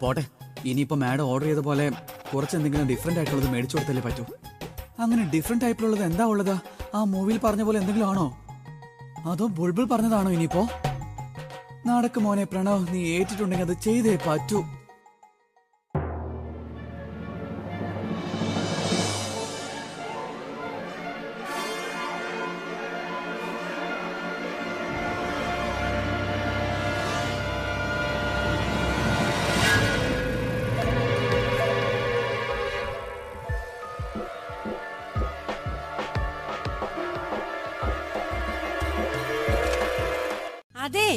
പോട്ടെ, ഇനിയിപ്പോ madam order ചെയ്ത പോലെ കുറച്ചെന്തെങ്കിലും ഡിഫറെന്റ് ആയിട്ടുള്ളത് മേടിച്ചു കൊടുത്തല്ലേ പറ്റൂ. അങ്ങനെ ഡിഫറെന്റ് ടൈപ്പിലുള്ളത് എന്താ ഉള്ളത്? ആ മൂവിയിൽ പറഞ്ഞ പോലെ എന്തെങ്കിലും ആണോ? അതോ ബുൾബുൾ പറഞ്ഞതാണോ? ഇനിയിപ്പോ നടക്ക് മോനെ പ്രണവ്, നീ ഏറ്റിട്ടുണ്ടെങ്കിൽ അത് ചെയ്തേ പറ്റൂ. അതെ,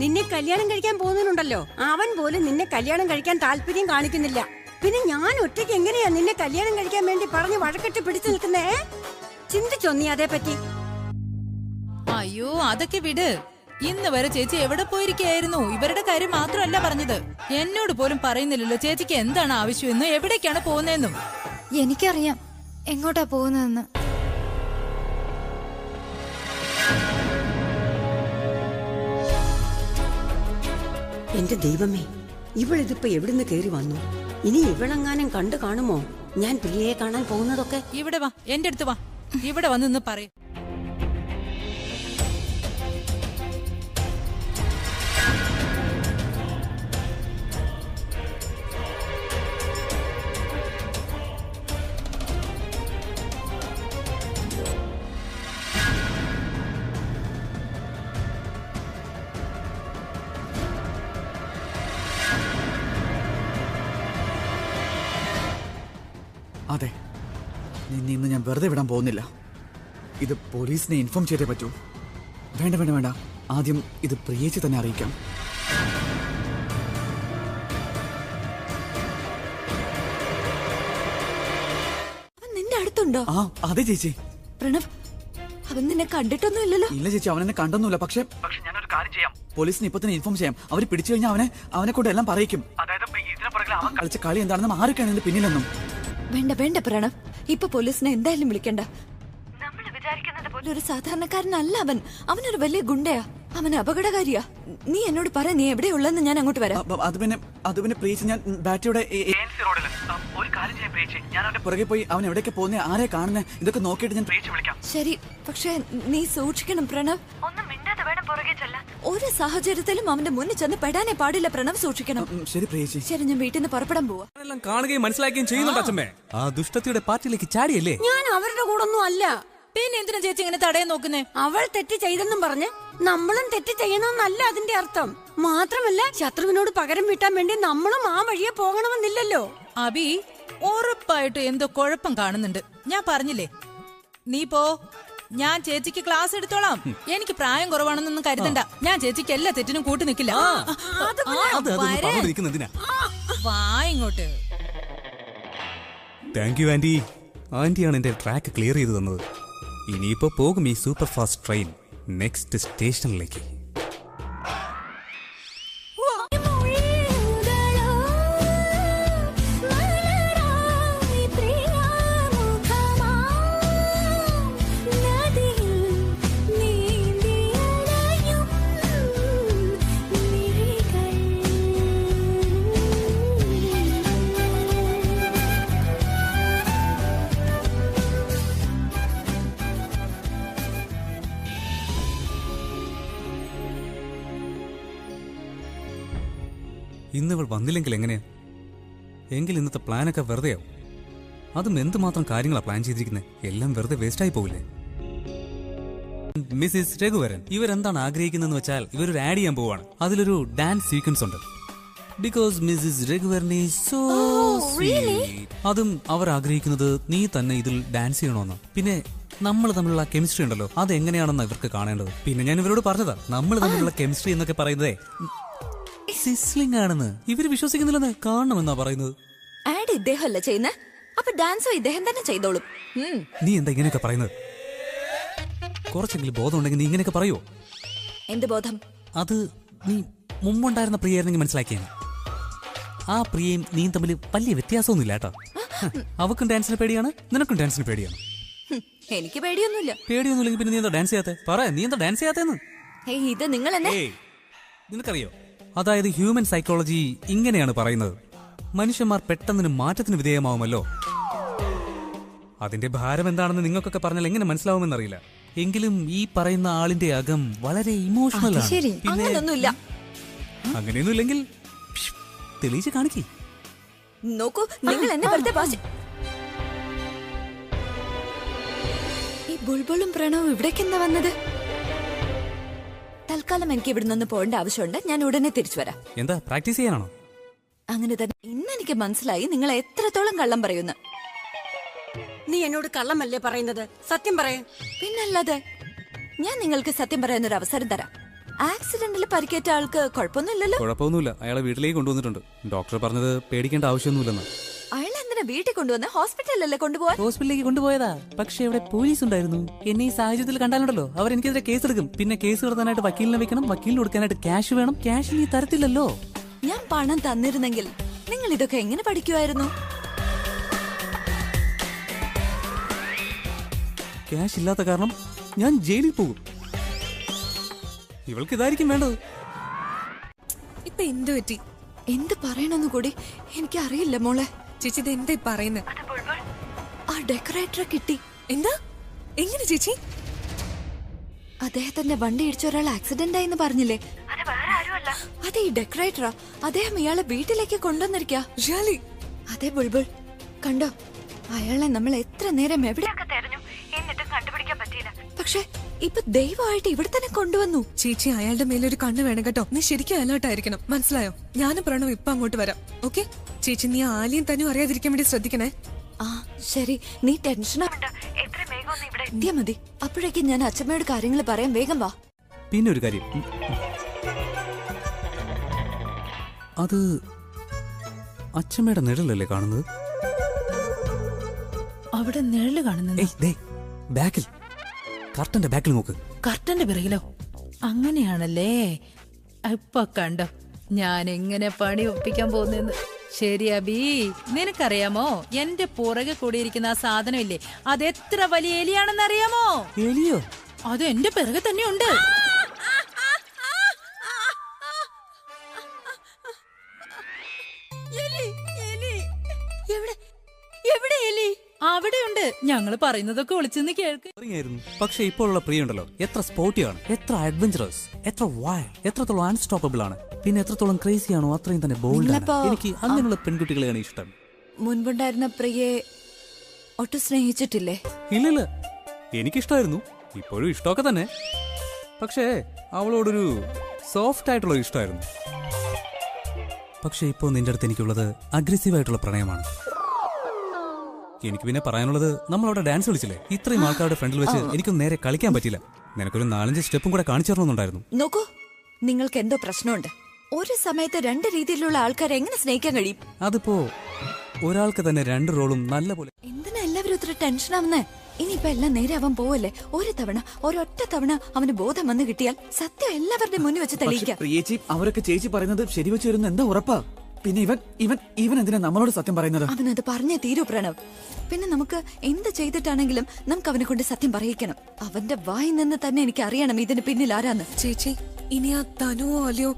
നിന്നെ കല്യാണം കഴിക്കാൻ പോകുന്നുണ്ടല്ലോ, അവൻ പോലും നിന്നെ കല്യാണം കഴിക്കാൻ താല്പര്യം കാണിക്കുന്നില്ല. പിന്നെ ഞാൻ ഒറ്റയ്ക്ക് എങ്ങനെയാ നിന്നെ കല്യാണം കഴിക്കാൻ വേണ്ടി പറഞ്ഞ് വഴക്കെട്ട് പിടിച്ചു നിൽക്കുന്നേ? ചിന്തിച്ചോ നീ അതേപറ്റി? അയ്യോ അതൊക്കെ വിട്. ഇന്ന് വരെ ചേച്ചി എവിടെ പോയിരിക്കായിരുന്നു? ഇവരുടെ കാര്യം മാത്രമല്ല പറഞ്ഞത്, എന്നോട് പോലും പറയുന്നില്ലല്ലോ ചേച്ചിക്ക് എന്താണ് ആവശ്യമെന്നും എവിടേക്കാണ് പോകുന്നതെന്നും. എനിക്കറിയാം എങ്ങോട്ടാ പോകുന്നതെന്ന്. എന്റെ ദൈവമേ, ഇവളിതിപ്പോ എവിടുന്ന് കേറി വന്നു? ഇനി ഇവളെങ്ങാനും കണ്ടു കാണുമോ ഞാൻ പ്രിയയെ കാണാൻ പോകുന്നതൊക്കെ? ഇവിടെ വാ, എന്റെ അടുത്ത് വാ, ഇവിടെ വന്ന് നിന്ന് പറയും. അതെ, നിന്നെ ഇന്ന് ഞാൻ വെറുതെ വിടാൻ പോകുന്നില്ല. ഇത് പോലീസിനെ ഇൻഫോം ചെയ്തേ പറ്റൂ. വേണ്ട വേണ്ട വേണ്ട, ആദ്യം ഇത് പ്രിയേച്ചി തന്നെ അറിയിക്കാം. നിന്റെ അടുത്തുണ്ടോ? ആ അതെ ചേച്ചി. പ്രണവ്, അവൻ നിന്നെ കണ്ടിട്ടൊന്നും ഇല്ലല്ലോ? ഇല്ല ചേച്ചി, അവനെന്നെ കണ്ടൊന്നുമില്ല. പക്ഷെ ഞാനൊരു കാര്യം ചെയ്യാം, പോലീസിനെ ഇപ്പൊ തന്നെ ഇൻഫോം ചെയ്യാം. അവർ പിടിച്ചു കഴിഞ്ഞാൽ അവനെ കൊണ്ട് എല്ലാം പറയിക്കും. അതായത് അവൻ കളിച്ച കളി എന്താണെന്നും ആരൊക്കെയാണ് ഇതിന്റെ പിന്നിലെന്നും. വേണ്ട വേണ്ട പ്രണവ്, ഇപ്പൊ പോലീസിനെ എന്തായാലും വിളിക്കണ്ട. നമ്മൾ വിചാരിക്കുന്നത് പോലെ ഒരു സാധാരണക്കാരനല്ല അവൻ. അവനൊരു വലിയ ഗുണ്ടയാ, അവൻ അപകടകാരിയാ. നീ എന്നോട് പറ, നീ എവിടെയുള്ളതെന്ന് ഞാൻ അങ്ങോട്ട് വരാം. അത് പിന്നെ പ്രിയേച്ചി, ഞാൻ ബാറ്റിയുടെ ഒരു കാര്യം ചെയ്യാം പ്രിയേച്ചി, ഞാൻ അവന്റെ പുറകെ പോയി അവൻ എവിടേക്ക് പോകുന്നേ, ആരെ കാണുന്നേ, ഇതൊക്കെ നോക്കിയിട്ട് ഞാൻ പ്രിയേച്ചി വിളിക്കാം. ശരി, പക്ഷെ നീ സൂക്ഷിക്കണം പ്രണവ്. ഒന്നും മിണ്ടാതെ വേണം പുറകെ ചെല്ലാൻ. ഒരു സാഹചര്യത്തിലും അവന്റെ മുന്നിൽ ചെന്ന് പെടാനേ പാടില്ല. പ്രണവ് സൂക്ഷിക്കണം. ശരി പ്രിയേച്ചി. ശരി, ഞാൻ വീട്ടിൽ നിന്ന് പുറപ്പെടാൻ പോവാ. കാണുകയും മനസ്സിലാക്കുകയും ചെയ്യുന്നുണ്ട് അച്ഛമ്മേ. ആ ദുഷ്ടത്തിയുടെ പാർട്ടിയിലേക്ക് ചാടിയല്ലേ? ഞാൻ അവരുടെ കൂടെ ഒന്നും അല്ല. പിന്നെ എന്തിനാ ചേച്ചി ഇങ്ങനെ തടയാൻ നോക്കുന്നേ? അവൾ തെറ്റ് ചെയ്തെന്നും പറഞ്ഞ് നമ്മളും തെറ്റ് ചെയ്യണമെന്നല്ല അതിന്റെ അർത്ഥം. മാത്രമല്ല, ശത്രുവിനോട് പകരം വീട്ടാൻ വേണ്ടി നമ്മളും ആ വഴിയെ പോകണമെന്നില്ലല്ലോ. അബി, ഉറപ്പായിട്ട് എന്തോ കുഴപ്പം കാണുന്നുണ്ട്. ഞാൻ പറഞ്ഞില്ലേ, നീ പോ, ഞാൻ ചേച്ചിക്ക് ക്ലാസ് എടുത്തോളാം. എനിക്ക് പ്രായം കുറവാണെന്നൊന്നും കരുതണ്ട. ഞാൻ ചേച്ചിക്ക് എല്ലാ തെറ്റിനും കൂട്ടി നിൽക്കില്ല. വാ ഇങ്ങോട്ട്. Thank you aunty. ആന്റിയാണ് എന്റെ ട്രാക്ക് ക്ലിയർ ചെയ്തു തന്നത്. ഇനിയിപ്പോ പോകും ഈ സൂപ്പർ ഫാസ്റ്റ് ട്രെയിൻ നെക്സ്റ്റ് സ്റ്റേഷനിലേക്ക്. ഇന്നിവൾ വന്നില്ലെങ്കിൽ എങ്ങനെയാ? എങ്കിൽ ഇന്നത്തെ പ്ലാനൊക്കെ വെറുതെയാവും. അതും എന്തുമാത്രം കാര്യങ്ങളാണ് പ്ലാൻ ചെയ്തിരിക്കുന്നത്, എല്ലാം വെറുതെ വേസ്റ്റായി പോകില്ലേ? മിസ്സിസ് രഘുവരൻ ഇവരെന്താണ് ആഗ്രഹിക്കുന്നതെന്ന് വെച്ചാൽ, ഇവരൊരു ആഡ് ചെയ്യാൻ പോവാണ്. അതിലൊരു ഡാൻസ് സീക്വൻസ് ഉണ്ട്. Because Mrs Raghuvaran is so sweet. അതും അവർ ആഗ്രഹിക്കുന്നത് നീ തന്നെ ഇതിൽ ഡാൻസ് ചെയ്യണമെന്ന്. പിന്നെ നമ്മൾ തമ്മിലുള്ള കെമിസ്ട്രി ഉണ്ടല്ലോ, അത് എങ്ങനെയാണെന്ന് ഇവർക്ക് കാണേണ്ടത്. പിന്നെ ഞാൻ ഇവരോട് പറഞ്ഞതാ, നമ്മൾ തമ്മിലുള്ള കെമിസ്ട്രി എന്നൊക്കെ പറയുന്നതേ സിസ്ലിംഗ് ആണെന്ന്. ഇവര് വിശ്വസിക്കുന്നില്ലെന്ന്. കാണണമെന്നാ പറയുന്നത്. ആഡ് ഇദ്ദേഹമല്ല ചെയ്യുന്നത്, അപ്പൊ ഡാൻസോ ഇദ്ദേഹം തന്നെ ചെയ്തോളും. നീ എന്താ ഇങ്ങനെയൊക്കെ പറയുന്നത്? കുറച്ചെങ്കിലും ബോധം ഉണ്ടെങ്കിൽ നീ ഇങ്ങനെയൊക്കെ പറയോ? എന്ത് ബോധം? അത് നീ മുമ്പുണ്ടായിരുന്ന പ്രിയായിരുന്നെങ്കിൽ മനസ്സിലാക്കിയാണ്. ആ പ്രിയയും നീ തമ്മിൽ വലിയ വ്യത്യാസമൊന്നുമില്ല കേട്ടോ. അവക്കും ഡാൻസിന് പേടിയാണ്, നിനക്കും ഡാൻസിന് പേടിയാണ്. എനിക്ക് പേടിയൊന്നുമില്ല. പേടിയൊന്നുമില്ലെങ്കിൽ പിന്നെ നീ എന്താ ഡാൻസ് ചെയ്യാത്തെ? പറ, നീ എന്താ ഡാൻസ് ചെയ്യാത്തേന്ന്? ഇത് നിങ്ങൾ എന്നെ നിനക്കറിയോ, അതായത് ഹ്യൂമൻ സൈക്കോളജി ഇങ്ങനെയാണ് പറയുന്നത്. മനുഷ്യന്മാർ പെട്ടെന്ന് മാറ്റത്തിന് വിധേയമാവുമല്ലോ. അതിന്റെ ഭാരം എന്താണെന്ന് നിങ്ങൾക്കൊക്കെ പറഞ്ഞാൽ എങ്ങനെ മനസ്സിലാവുമെന്നറിയില്ല. എങ്കിലും ഈ പറയുന്ന ആളിന്റെ അകം വളരെ ഇമോഷണൽ ആണ്. ശരി, അങ്ങനൊന്നുമില്ല. അങ്ങനെയൊന്നും ഇല്ലെങ്കിൽ തെളിയിച്ച് കാണിക്കേ. നോക്കൂ, നിങ്ങൾ എന്നെ വെറുതെ ഈ ബുൾബുളും പ്രണവും ഇവിടേക്ക് എന്താ വന്നത്? തൽക്കാലം എനിക്ക് ഇവിടെ നിന്ന് പോകേണ്ട ആവശ്യമുണ്ട്. ഞാൻ ഉടനെ തിരിച്ചു വരാം. എന്താ പ്രാക്ടീസ് ചെയ്യാനാണോ? അങ്ങനെ തന്നെ. ഇന്ന് എനിക്ക് മനസ്സിലായി നിങ്ങൾ എത്രത്തോളം കള്ളം പറയുന്നു. നീ എന്നോട് കള്ളമല്ലേ പറയുന്നത്? സത്യം പറയേ. പിന്നല്ലാതെ ഞാൻ നിങ്ങൾക്ക് സത്യം പറയാനൊരു അവസരം തരാം. ആക്സിഡന്റിൽ പരിക്കേറ്റ ആൾക്ക് കുഴപ്പമൊന്നുമില്ലല്ലോ? കുഴപ്പമൊന്നുമില്ല. അയാളെ വീട്ടിലേക്ക് കൊണ്ടുവന്നിട്ടുണ്ട്. ഡോക്ടർ പറഞ്ഞത് പേടിക്കേണ്ട ആവശ്യമൊന്നുമില്ലെന്ന്. അയാൾ എന്തിനാ വീട്ടിൽ കൊണ്ടുവന്ന്? ഹോസ്പിറ്റലിലല്ലേ കൊണ്ടുപോവാൻ? ഹോസ്പിറ്റലിലേക്ക് കൊണ്ടുപോയതാ. പക്ഷെ ഇവിടെ പോലീസ് ഉണ്ടായിരുന്നു. എന്നെ ഈ സാഹചര്യത്തിൽ കണ്ടാലുണ്ടല്ലോ അവർ എനിക്കെതിരെ കേസ് എടുക്കും. പിന്നെ കേസ് നടത്താനായിട്ട് വക്കീലിനെ വെക്കണം. വക്കീലിന് കൊടുക്കാനായിട്ട് ക്യാഷ് വേണം. ക്യാഷ് നീ തരത്തില്ലല്ലോ. ഞാൻ പണം തന്നിരുന്നെങ്കിൽ നിങ്ങൾ ഇതൊക്കെ എങ്ങനെ പഠിക്കുമായിരുന്നു? ക്യാഷ് ഇല്ലാത്ത കാരണം ഞാൻ ജയിലിൽ പോകും. ഇവൾക്ക് ഇതായിരിക്കും വേണ്ടത്. ഇപ്പൊ എന്ത് പറ്റി? എന്ത് പറയണമെന്ന് കൂടി എനിക്ക് അറിയില്ല മോളെ. ചേച്ചി ഇത് എന്താ പറയുന്നത്? ആ ഡെക്കറേറ്ററെ കിട്ടി. എന്താ? എങ്ങനെ ചേച്ചി? അദ്ദേഹത്തിന്റെ വണ്ടി ഇടിച്ച ഒരാൾ ആക്സിഡന്റ് ആയിന്ന് പറഞ്ഞില്ലേ? അതെ, ഈ ഡെക്കറേറ്ററാ. അദ്ദേഹം ഇയാളെ വീട്ടിലേക്ക് കൊണ്ടുവന്നിരിക്കാ. റിയലി? അതെ ബുൾബുൾ, കണ്ടോ? അയാളെ നമ്മൾ എത്ര നേരം എവിടെയൊക്കെ തെരഞ്ഞു, എന്നിട്ടും കണ്ടുപിടിക്കാൻ പറ്റിയില്ല. പക്ഷെ ഇപ്പൊ ദൈവമായിട്ട് ഇവിടെ തന്നെ കൊണ്ടുവന്നു. ചേച്ചി അയാളുടെ മേലൊരു കണ്ണ് വേണം കേട്ടോ. നീ ശരിക്കും അലേർട്ട് ആയിരിക്കണം, മനസ്സിലായോ? ഞാനും പ്രണവ് ഇപ്പൊ അങ്ങോട്ട് വരാം. ഓക്കെ ചേച്ചി, നീ ആലിയും തന്നും അറിയാതിരിക്കാൻ വേണ്ടി ശ്രദ്ധിക്കണേ. ആ ശരി, നീ ടെൻഷൻ എത്തിയാ മതി. അപ്പോഴേക്കും ഞാൻ അച്ഛമ്മയോട് കാര്യങ്ങൾ പറയാം. വേഗം വാ. പിന്നെ ഒരു കാര്യം, അത് അച്ഛമ്മയുടെ നിഴലല്ലേ കാണുന്നത്? അവിടെ നിഴല് കാണുന്നത് ബാക്കിൽ, കർട്ടന്റെ ബാക്കിൽ നോക്ക്. കർട്ടന്റെ പിറകിലോ? അങ്ങനെയാണല്ലേ. ഇപ്പൊ കണ്ടോ ഞാൻ എങ്ങനെ പണി ഒപ്പിക്കാൻ പോകുന്നെന്ന്. ശരി അബി, നിനക്കറിയാമോ എന്റെ പുറകെ കൂടിയിരിക്കുന്ന ആ സാധനം ഇല്ലേ, അത് എത്ര വലിയ എലിയാണെന്ന് അറിയാമോ? എലിയോ? അത് എന്റെ പിറകെ തന്നെ ഉണ്ട്. അവിടെയുണ്ട്. ഞങ്ങള് പറയുന്നതൊക്കെ ഒളിച്ചെന്ന് കേൾക്ക്. പക്ഷെ ഇപ്പോഴുള്ള പ്രിയ ഉണ്ടല്ലോ, എത്ര സ്പോർട്ടിയാണ്, എത്ര അഡ്വഞ്ചറസ്, എത്ര വൈൽഡ്, എത്രത്തോളം അൺസ്റ്റോപ്പബിൾ ആണ്, പിന്നെ എത്രത്തോളം ക്രേസി ആണോ അത്രയും തന്നെ ബോൾഡ് ആണ്. എനിക്ക് അങ്ങനെയുള്ള പെൺകുട്ടികളെയാണ് ഇഷ്ടം. മുൻപുണ്ടായിരുന്ന പ്രിയെ ഒട്ടും സ്നേഹിച്ചിട്ടില്ലേ? ഇല്ലല്ല, എനിക്കിഷ്ടമായിരുന്നു. ഇപ്പോഴും ഇഷ്ടമൊക്കെ തന്നെ. പക്ഷേ അവളോടൊരു സോഫ്റ്റ് ആയിട്ടുള്ള ഇഷ്ടമായിരുന്നു. പക്ഷെ ഇപ്പോ നിന്റെ അടുത്ത് എനിക്കുള്ളത് അഗ്രസീവായിട്ടുള്ള പ്രണയമാണ്. എനിക്ക് പിന്നെ പറയാനുള്ളത്, നമ്മളവിടെ ഡാൻസ് കളിച്ചില്ലേ, ഇത്രയും ആൾക്കാരുടെ ഫ്രണ്ടിൽ വെച്ച് എനിക്കൊന്നും നേരെ കളിക്കാൻ പറ്റില്ല. നിനക്കൊരു 4-5 സ്റ്റെപ്പും കൂടെ കാണിച്ചു തരണമെന്നുണ്ടായിരുന്നു. നോക്കൂ, നിങ്ങൾക്ക് എന്തോ പ്രശ്നമുണ്ട്. ഒരു സമയത്ത് 2 രീതിയിലുള്ള ആൾക്കാരെ എങ്ങനെ സ്നേഹിക്കാൻ കഴിയും? അതിപ്പോ ഒരാൾക്ക് തന്നെ 2 റോളും നല്ല പോലെ. എന്തിനാ എല്ലാവരും ഇത്ര ടെൻഷൻ ആവുന്നേ? ഇനിയിപ്പോ എല്ലാം നേരെ അവൻ പോവല്ലേ? ഒരൊറ്റ തവണ അവന് ബോധം വന്നു കിട്ടിയാൽ സത്യം എല്ലാവരുടെയും മുന്നിൽ വെച്ച് തെളിയിക്കാം. ചേച്ചി, അവരൊക്കെ ചേച്ചി പറയുന്നത് ശരിവെച്ച് വരുന്ന എന്താ ഉറപ്പാ? പിന്നെ ഇവൻ എന്തിനാ നമ്മളോട് സത്യം പറയുന്നത്? അവനത് പറഞ്ഞേ തീരൂ പ്രണവ്. പിന്നെ നമുക്ക് എന്ത് ചെയ്തിട്ടാണെങ്കിലും നമുക്ക് അവനെ കൊണ്ട് സത്യം പറയിക്കണം. അവന്റെ വായി നിന്ന് തന്നെ എനിക്ക് അറിയണം ഇതിന് പിന്നിൽ ആരാന്ന്. ചേച്ചി, ഇനി ആ തനുവോ അല്ലയോ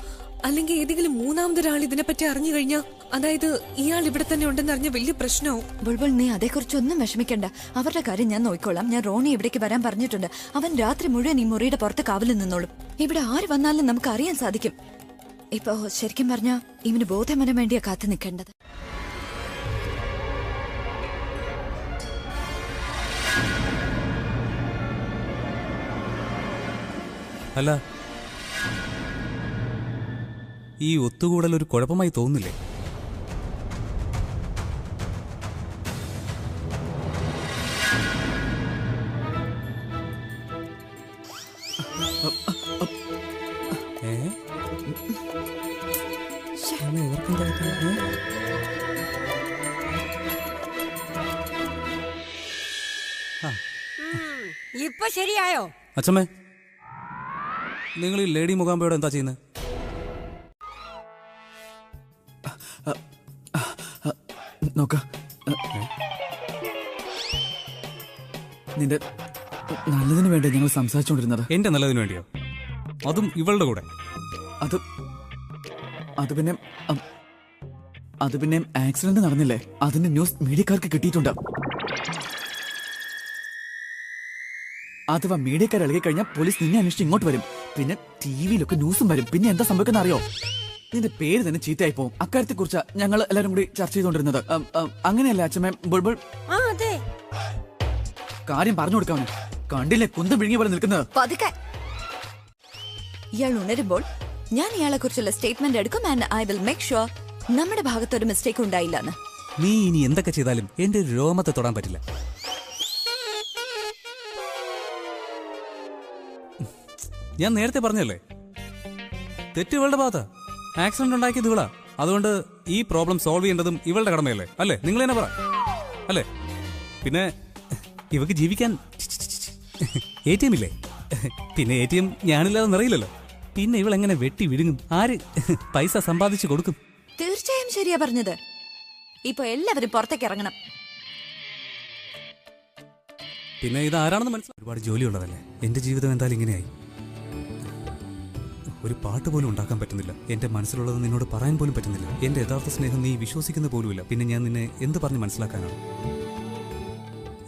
അല്ലെങ്കിൽ ഏതെങ്കിലും മൂന്നാമതൊരാൾ ഇതിനെപ്പറ്റി അറിഞ്ഞു കഴിഞ്ഞാ, അതായത് ഇയാൾ ഇവിടെ തന്നെ ഉണ്ടെന്ന് അറിഞ്ഞ വലിയ പ്രശ്നമാവും. ബുൾബുൾ, നീ അതേക്കുറിച്ചൊന്നും വിഷമിക്കണ്ട. അവരുടെ കാര്യം ഞാൻ നോക്കിക്കോളാം. ഞാൻ റോണി ഇവിടേക്ക് വരാൻ പറഞ്ഞിട്ടുണ്ട്. അവൻ രാത്രി മുഴുവൻ ഈ മുറിയുടെ പുറത്ത് കാവലിൽ നിന്നോളും. ഇവിടെ ആര് വന്നാലും നമുക്ക് അറിയാൻ സാധിക്കും. ഇപ്പോ ശരിക്കും പറഞ്ഞാ ഇവന് ബോധം വരാൻ വേണ്ടിയാ കാത്തു നിൽക്കേണ്ടത്. അല്ല, ഈ ഒത്തുകൂടൽ ഒരു കുഴപ്പമായി തോന്നുന്നില്ലേ? ഇപ്പൊ ശരിയായോ? അച്ഛമ്മേ, നിങ്ങൾ ഈ ലേഡി മുഖാമ്പയോടെ എന്താ ചെയ്യുന്നത്? നോക്ക, നിന്റെ നല്ലതിന് വേണ്ടി ഞങ്ങൾ സംസാരിച്ചോണ്ടിരുന്നത്. എന്റെ നല്ലതിന് വേണ്ടിയോ? അതും ഇവളുടെ കൂടെ? അത് അത് പിന്നെ ആക്സിഡന്റ് നടന്നില്ലേ, അതിന്റെ ന്യൂസ് മീഡിയക്കാർക്ക് കിട്ടിയിട്ടുണ്ട്. അഥവാ മീഡിയക്കാർ ഇളകി കഴിഞ്ഞാൽ പോലീസ് നിന്നെ അന്വേഷിച്ച് ഇങ്ങോട്ട് വരും. പിന്നെ ടിവിയിലൊക്കെ ന്യൂസും വരും. പിന്നെ എന്താ സംഭവിക്കുന്ന അറിയോ? നിന്റെ പേര് തന്നെ ചീത്തയായി പോകും. അക്കാര്യത്തെ കുറിച്ച് ഞങ്ങൾ എല്ലാരും കൂടി ചർച്ച ചെയ്തുകൊണ്ടിരുന്നത്. അങ്ങനെയല്ലേ അച്ഛമ്മ? ബുൾബുൾ കാര്യം പറഞ്ഞു കൊടുക്കാമോ? കണ്ടില്ലേ കുന്തം വിഴുങ്ങിയ പോലെ നിൽക്കുന്നത്. പതുക്കെ. ഇയാൾ ഉണരുമ്പോൾ ഞാൻ ഇയാളെ കുറിച്ചുള്ള സ്റ്റേറ്റ്മെന്റ് എടുക്കും. And I will make sure നമ്മുടെ ഭാഗത്തൊരു മിസ്റ്റേക്ക് ഉണ്ടായില്ലെന്ന്. നീ ഇനി എന്തൊക്കെ ചെയ്താലും എന്റെ രോമത്തെ തൊടാൻ പറ്റില്ല. ഞാൻ നേരത്തെ പറഞ്ഞല്ലേ, തെറ്റ് ഇവളുടെ ഭാഗത്താ. ആക്സിഡന്റ് ഉണ്ടാക്കിയത് ഇവളാ. അതുകൊണ്ട് ഈ പ്രോബ്ലം സോൾവ് ചെയ്യേണ്ടതും ഇവളുടെ കടമയല്ലേ? അല്ലേ? നിങ്ങൾ തന്നെ പറ, അല്ലേ? പിന്നെ ഇവക്ക് ജീവിക്കാൻ ATM ഇല്ലേ? പിന്നെ ATM ഞാനില്ലാതെ നിറയില്ലല്ലോ. പിന്നെ ഇവൾ എങ്ങനെ വെട്ടി വിഴുങ്ങും? ആര് പൈസ സമ്പാദിച്ചു കൊടുക്കും? തീർച്ചയായും ശരിയാ പറഞ്ഞത്. ഇപ്പൊ എല്ലാവരും പുറത്തേക്ക് ഇറങ്ങണം. പിന്നെ ഇത് ആരാണെന്ന് മനസ്സിലായി. ഒരുപാട് ജോലിയുള്ളതല്ലേ. എന്റെ ജീവിതം എന്തായാലും ഇങ്ങനെയായി. ഒരു പാട്ട് പോലും ഉണ്ടാക്കാൻ പറ്റുന്നില്ല. എന്റെ മനസ്സിലുള്ളത് നിന്നോട് പറയാൻ പോലും പറ്റുന്നില്ല. എന്റെ യഥാർത്ഥ സ്നേഹം നീ വിശ്വസിക്കുന്ന പോലുമില്ല. പിന്നെ ഞാൻ നിന്നെ എന്ത് പറഞ്ഞ് മനസ്സിലാക്കാനാണ്?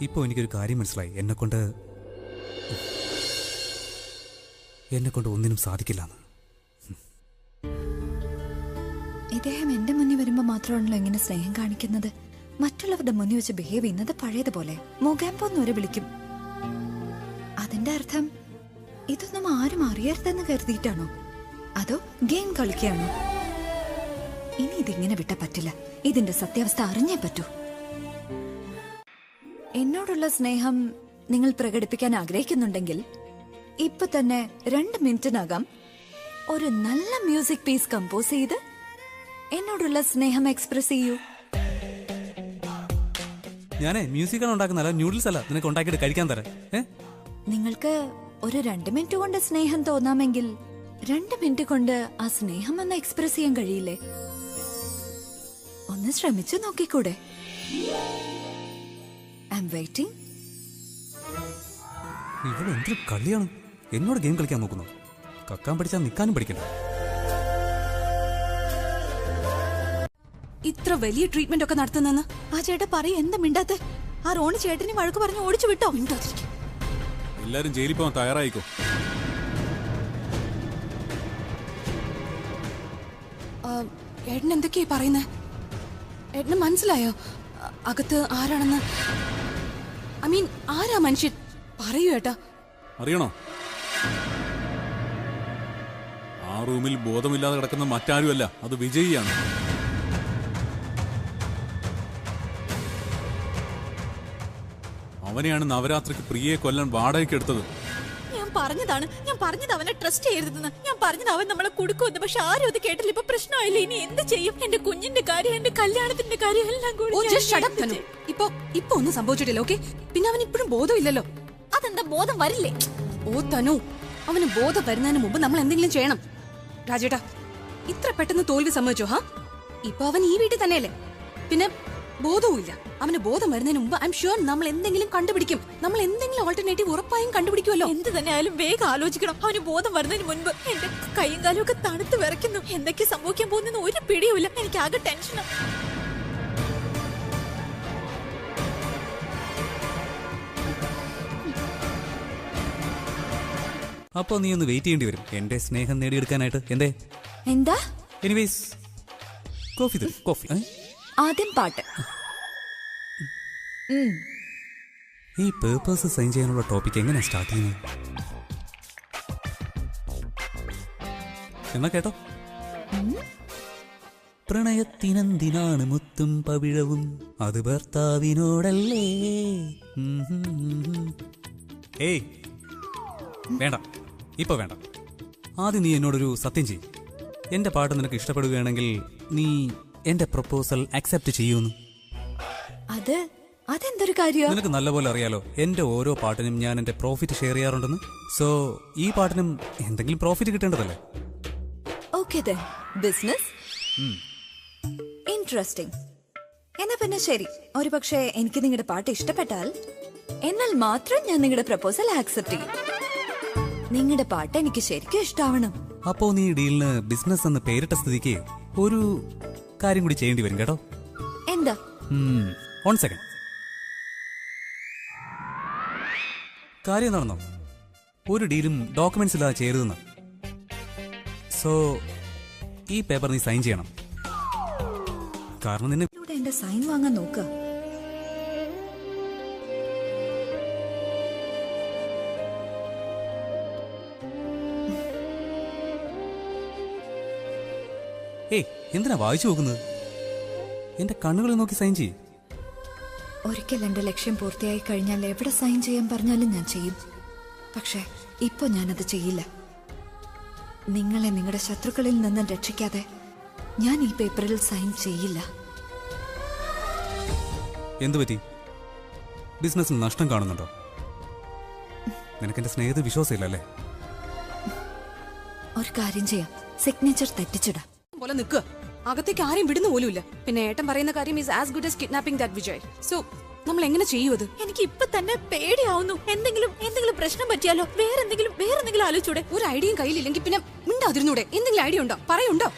ഇപ്പോ എനിക്കൊരു കാര്യം മനസ്സിലായി. എന്നെക്കൊണ്ട് ഒന്നിനും സാധിക്കില്ലെന്ന്. ഇദ്ദേഹം എന്റെ മുന്നിൽ വരുമ്പോ മാത്രമാണല്ലോ എങ്ങനെ സ്നേഹം കാണിക്കുന്നത്. മറ്റുള്ളവരുടെ മുന്നിൽ വെച്ച് ബിഹേവ് ചെയ്യുന്നത് പഴയതുപോലെ മുഖാമ്പോന്ന് വരെ വിളിക്കും. അതിന്റെ അർത്ഥം ഇതൊന്നും ആരും അറിയരുതെന്ന് കരുതിയിട്ടാണോ? അതോ ഗെയിം കളിക്കുകയാണോ? ഇനി ഇതിങ്ങനെ വിട്ടാ പറ്റില്ല. ഇതിന്റെ സത്യാവസ്ഥ അറിഞ്ഞേ പറ്റൂ. എന്നോടുള്ള സ്നേഹം നിങ്ങൾ പ്രകടിപ്പിക്കാൻ ആഗ്രഹിക്കുന്നുണ്ടെങ്കിൽ ഇപ്പൊ തന്നെ 2 മിനിറ്റിനകം ഒരു നല്ല മ്യൂസിക് പീസ് കമ്പോസ് ചെയ്ത് എന്നോടുള്ള സ്നേഹം എക്സ്പ്രസ് ചെയ്യൂ. ഞാനേ മ്യൂസിക്കാണ് ഉണ്ടാക്കുന്നല്ല, ന്യൂഡിൽസ് അല്ല നിനക്ക് ഉണ്ടാക്കിയിട്ട് കഴിക്കാൻ തരാം. നിങ്ങൾക്ക് ഒരു 2 മിനിറ്റ് കൊണ്ട് സ്നേഹം തോന്നാമെങ്കിൽ 2 മിനിറ്റ് കൊണ്ട് ആ സ്നേഹം ഒന്ന് എക്സ്പ്രസ് ചെയ്യാൻ കഴിയില്ലേ? ഒന്ന് ശ്രമിച്ചു നോക്കിക്കൂടെ? I am waiting. ഇവിടെ എന്തൊരു കളിയാണ്. എന്നോട് ഗെയിം കളിക്കാൻ നോക്കുന്നു. കക്കാൻ പഠിച്ചാൽ നിൽക്കാനും പഠിക്കണ്ട. ഇത്ര വലിയ ട്രീറ്റ്മെന്റ് ഒക്കെ നടത്തുന്നെന്ന് ആ ചേട്ടാ പറയും. എന്താ മിണ്ടാത്ത? ആ റോണി ചേട്ടനെ വഴക്ക് പറഞ്ഞ് ഓടിച്ചു വിട്ടോ? എല്ലാരും ജയിലിൽ പോകാൻ തയ്യാറായിക്കോ. ഏട്ടൻ എന്തൊക്കെയാ പറയുന്നേ? ഏട്ടന് മനസ്സിലായോ അകത്ത് ആരാണെന്ന്? ഐ മീൻ ആരാ മനുഷ്യൻ? പറയൂ ഏട്ടാ. അറിയണോ? ആ റൂമിൽ ബോധമില്ലാതെ കിടക്കുന്ന മറ്റാരുമല്ല, അത് വിജയിയാണ്. അവനെയാണ് നവരാത്രിക്ക് പ്രിയയെ കൊല്ലാൻ വാടകയ്ക്ക് എടുത്തത്. ഞാൻ പറഞ്ഞത് അവനെ ട്രസ്റ്റ് ചെയ്യരുതെന്ന്. ഞാൻ പറഞ്ഞത് അവൻ നമ്മളെ കൊടുക്കുമെന്ന്. പക്ഷെ ആരും അത് കേട്ടില്ല. ഇപ്പൊ പ്രശ്നമായില്ല. ഇനി എന്ത് ചെയ്യും? എന്റെ കുഞ്ഞിന്റെ കാര്യം, എന്റെ കല്യാണത്തിന്റെ കാര്യം എല്ലാം കൂടി. ഇപ്പൊ ഒന്നും സംഭവിച്ചിട്ടില്ല. ഓക്കെ, പിന്നെ അവൻ ഇപ്പോഴും ബോധമില്ലല്ലോ. അതെന്താ ബോധം വരില്ലേ? ഓ തനു, അവന് ബോധം വരുന്നതിന് മുമ്പ് നമ്മൾ എന്തെങ്കിലും ചെയ്യണം. രാജേട്ടാ, ഇത്ര പെട്ടെന്ന് തോൽവി സമ്മതിച്ചോ? ഇപ്പൊ അവൻ ഈ വീട്ടിൽ തന്നെയല്ലേ? പിന്നെ ബോധവുമില്ല. അവന് ബോധം വരുന്നതിന് മുമ്പ് ഐ എം ഷുവർ നമ്മൾ എന്തെങ്കിലും കണ്ടുപിടിക്കും. നമ്മൾ എന്തെങ്കിലും ഓൾട്ടർനേറ്റീവ് ഉറപ്പായും കണ്ടുപിടിക്കുമല്ലോ. എന്ത് തന്നെ ആയാലും വേഗം ആലോചിക്കണം. അവന് ബോധം വരുന്നതിന് മുൻപ്. എന്റെ കൈയും കാലും ഒക്കെ തണുത്ത് വിറയ്ക്കുന്നു. എന്തൊക്കെ സംഭവിക്കാൻ പോകുന്ന ഒരു പിടിയുമില്ല. എനിക്ക് ആകെ ടെൻഷനാ. അപ്പൊ നീ ഒന്ന് വെയിറ്റ് ചെയ്യേണ്ടി വരും എന്റെ സ്നേഹം നേടിയെടുക്കാനായിട്ട്. എന്താ? എനിവേസ് കോഫി തരും. കോഫി. ആദ്യം പാട്ട്. ഈ പേപ്പേഴ്സ് സൈൻ ചെയ്യാനുള്ള ടോപ്പിക് എങ്ങനെ സ്റ്റാർട്ട് ചെയ്യുന്നത്? എന്നാ കേട്ടോ. പ്രണയത്തിനെന്തിനാണ് മുത്തും പവിഴവും, അത് ഭർത്താവിനോടല്ലേ. ഏയ് വേണ്ട, ഇപ്പൊ വേണ്ട. ആദ്യം നീ എന്നോടൊരു സത്യം ചെയ്യും. എന്റെ പാട്ട് നിനക്ക് ഇഷ്ടപ്പെടുകയാണെങ്കിൽ നീ എന്റെ പ്രപ്പോസൽ അക്സെപ്റ്റ് ചെയ്യൂന്ന്. അതെന്തൊരു കാര്യം? നിനക്ക് നല്ലപോലെ അറിയാലോ എന്റെ ഓരോ പാട്ടിനും ഞാൻ എന്റെ പ്രോഫിറ്റ് ഷെയർ ചെയ്യാറുണ്ടെന്ന്. സോ ഈ പാട്ടിനും എന്തെങ്കിലും പ്രോഫിറ്റ് കിട്ടേണ്ടതല്ലേ? Okay then, business interesting. എന്നാ പിന്നെ ശരി, ഒരു പക്ഷേ എനിക്ക് നിങ്ങളുടെ പാട്ട് ഇഷ്ടപ്പെട്ടാൽ എന്നാൽ മാത്രം ഞാൻ നിങ്ങളുടെ പ്രപ്പോസൽ ആക്സെപ്റ്റ് ചെയ്യും. നിങ്ങളുടെ പാട്ട് എനിക്ക് ശരിക്കും ഇഷ്ടാവണം. അപ്പോ നീ ഡീലിന് ബിസിനസ് എന്ന് പേരിട്ട സ്ഥിതിക്ക് ഒരു കാര്യം കൂടി ചെയ്യേണ്ടി വരും കേട്ടോ. എന്താ? 1 സെക്കൻഡ്. കാര്യം നടന്നോ? ഒരു ഡീലും ഡോക്യുമെന്റ്സ് ഇല്ലാതെ ചെയ്യരുതെന്ന്. സോ ഈ പേപ്പർ നീ സൈൻ ചെയ്യണം. കാരണം നിന്നെ എന്റെ സൈൻ വാങ്ങാൻ നോക്ക. ഏയ്, എന്തിനാ വായിച്ചു നോക്കുന്നത്? എന്റെ കണ്ണുകളിൽ നോക്കി സൈൻ ചെയ്യ്. ഒരിക്കൽ എന്റെ ലക്ഷ്യം പൂർത്തിയായി കഴിഞ്ഞാൽ എവിടെ സൈൻ ചെയ്യാൻ പറഞ്ഞാലും ഞാൻ ചെയ്യും. പക്ഷെ ഇപ്പൊ ഞാനത് ചെയ്യില്ല. നിങ്ങളെ നിങ്ങളുടെ ശത്രുക്കളിൽ നിന്ന് രക്ഷിക്കാതെ ഞാൻ ഈ പേപ്പറിൽ സൈൻ ചെയ്യില്ല. എന്തുപറ്റി? ബിസിനസ്സിൽ നഷ്ടം കാണുന്നുണ്ടോ? നിനക്കെന്റെ സ്നേഹത്തിൽ വിശ്വാസമില്ലല്ലേ? ഒരു കാര്യം ചെയ്യാം, സിഗ്നേച്ചർ തെറ്റിച്ചിടാം. പോലെ നിൽക്കുക. അകത്തേക്ക് ആരെയും വിടുന്ന പോലുമില്ല. പിന്നെ ഏട്ടൻ പറയുന്ന കാര്യം is as good as kidnapping that Vijay. So നമ്മൾ എങ്ങനെ ചെയ്യും അത്? എനിക്ക് ഇപ്പൊ തന്നെ പേടിയാവുന്നു. എന്തെങ്കിലും പ്രശ്നം പറ്റിയാലോ? വേറെന്തെങ്കിലും ആലോചിച്ചൂടെ? ഒരു ഐഡിയയും കയ്യിലില്ലെങ്കിൽ പിന്നെ മിണ്ടാതിരുന്നൂടെ? എന്തെങ്കിലും ഐഡിയ ഉണ്ടോ? പറയുണ്ടോ?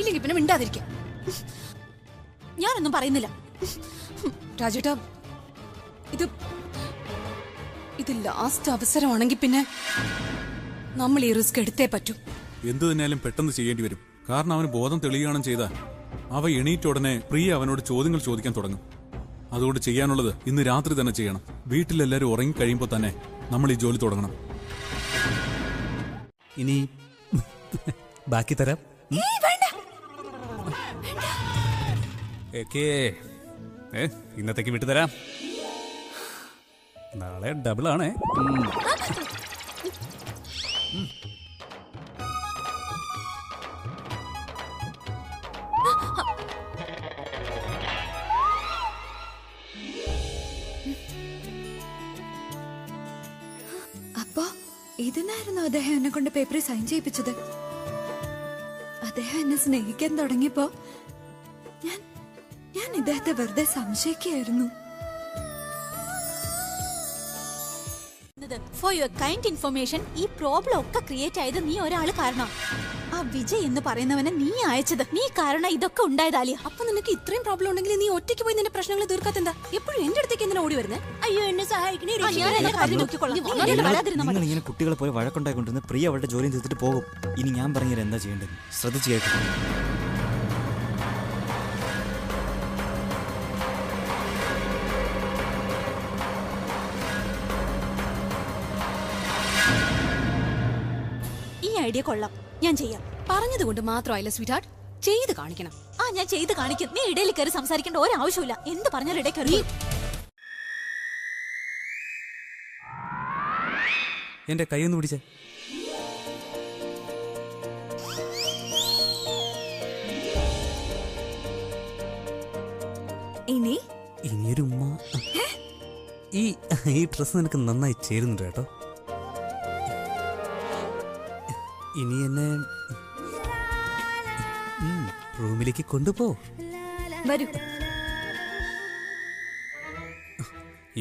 ഇല്ലെങ്കിൽ പിന്നെ മിണ്ടാതിരിക്കാം. ഞാനൊന്നും പറയുന്നില്ല. രാജേട്ടാ, ഇത് ലാസ്റ്റ് അവസരമാണെങ്കിൽ പിന്നെ നമ്മൾ ഈ റിസ്ക് എടുത്തേ പറ്റൂ. എന്തു തന്നെയാലും പെട്ടെന്ന് ചെയ്യേണ്ടി വരും. കാരണം അവന് ബോധം തെളിയുകയാണെന്ന് ചെയ്താൽ അവ എണീറ്റ ഉടനെ പ്രിയ അവനോട് ചോദ്യങ്ങൾ ചോദിക്കാൻ തുടങ്ങും. അതുകൊണ്ട് ചെയ്യാനുള്ളത് ഇന്ന് രാത്രി തന്നെ ചെയ്യണം. വീട്ടിലെല്ലാവരും ഉറങ്ങി കഴിയുമ്പോൾ തന്നെ നമ്മൾ ഈ ജോലി തുടങ്ങണം. ഇനി ബാക്കി തരാം. ഇന്നത്തേക്ക് വിട്ടുതരാം. നാളെ ഡബിൾ ആണേ. അപ്പോ ഇതിനായിരുന്നു അദ്ദേഹം എന്നെ കൊണ്ട് പേപ്പറിൽ സൈൻ ചെയ്യിപ്പിച്ചത്. അദ്ദേഹം എന്നെ സ്നേഹിക്കാൻ തുടങ്ങിയപ്പോ ഞാൻ ഇദ്ദേഹത്തെ വെറുതെ സംശയിക്കുകയായിരുന്നു. ഫോർ യുവർ കൈൻഡ് ഇൻഫർമേഷൻ, ഈ പ്രോബ്ലം ഒക്കെ ക്രിയേറ്റ് ആയത് നീ ഒരാള് കാരണം. ആ വിജയ് എന്ന് പറയുന്നവനെ നീ അയച്ചത്. നീ കാരണം ഇതൊക്കെ ഉണ്ടായതാലിയ. അപ്പൊ നിനക്ക് ഇത്രയും പ്രോബ്ലം ഉണ്ടെങ്കിൽ നീ ഒറ്റയ്ക്ക് പോയി നിന്റെ പ്രശ്നങ്ങൾ തീർക്കാത്തെന്താ? എപ്പോഴും എന്റെ അടുത്തേക്ക് എന്തിനാ ഓടി വരുന്നത്? അയ്യോ, എന്നെ സഹായിക്കണേ. നിങ്ങൾ ഇങ്ങനെ കുട്ടികളെ പോലെ വഴക്കുണ്ടായിക്കൊണ്ടിരുന്ന പ്രിയ അവളുടെ ജോലി തീർത്തിട്ട് പോകും. ഇനി ഞാൻ പറഞ്ഞത് എന്താ ചെയ്യേണ്ടത് ശ്രദ്ധിച്ചു കേൾക്കും. ഈ ഐഡിയ കൊള്ളാം, ഞാൻ ചെയ്യാം. പറഞ്ഞത് കൊണ്ട് മാത്രമായില്ല സ്വീറ്റ് ഹാർട്ട്, ചെയ്ത് കാണിക്കണം. ഞാൻ ചെയ്ത് കാണിക്കും. നീ ഇടയിൽ കയറി സംസാരിക്കേണ്ട ഒരാവശ്യമില്ല. എന്ത് പറഞ്ഞാലും ഇടയിൽ കയറി. എന്റെ കൈയൊന്ന് പിടിച്ചേ. ഇനിയൊരു ഉമ്മ. ഈ ഡ്രസ് നിനക്ക് നന്നായി ചേരുന്നുണ്ട് കേട്ടോ. ഇനി എന്നെ റൂമിലേക്ക് കൊണ്ടുപോ. വരൂ.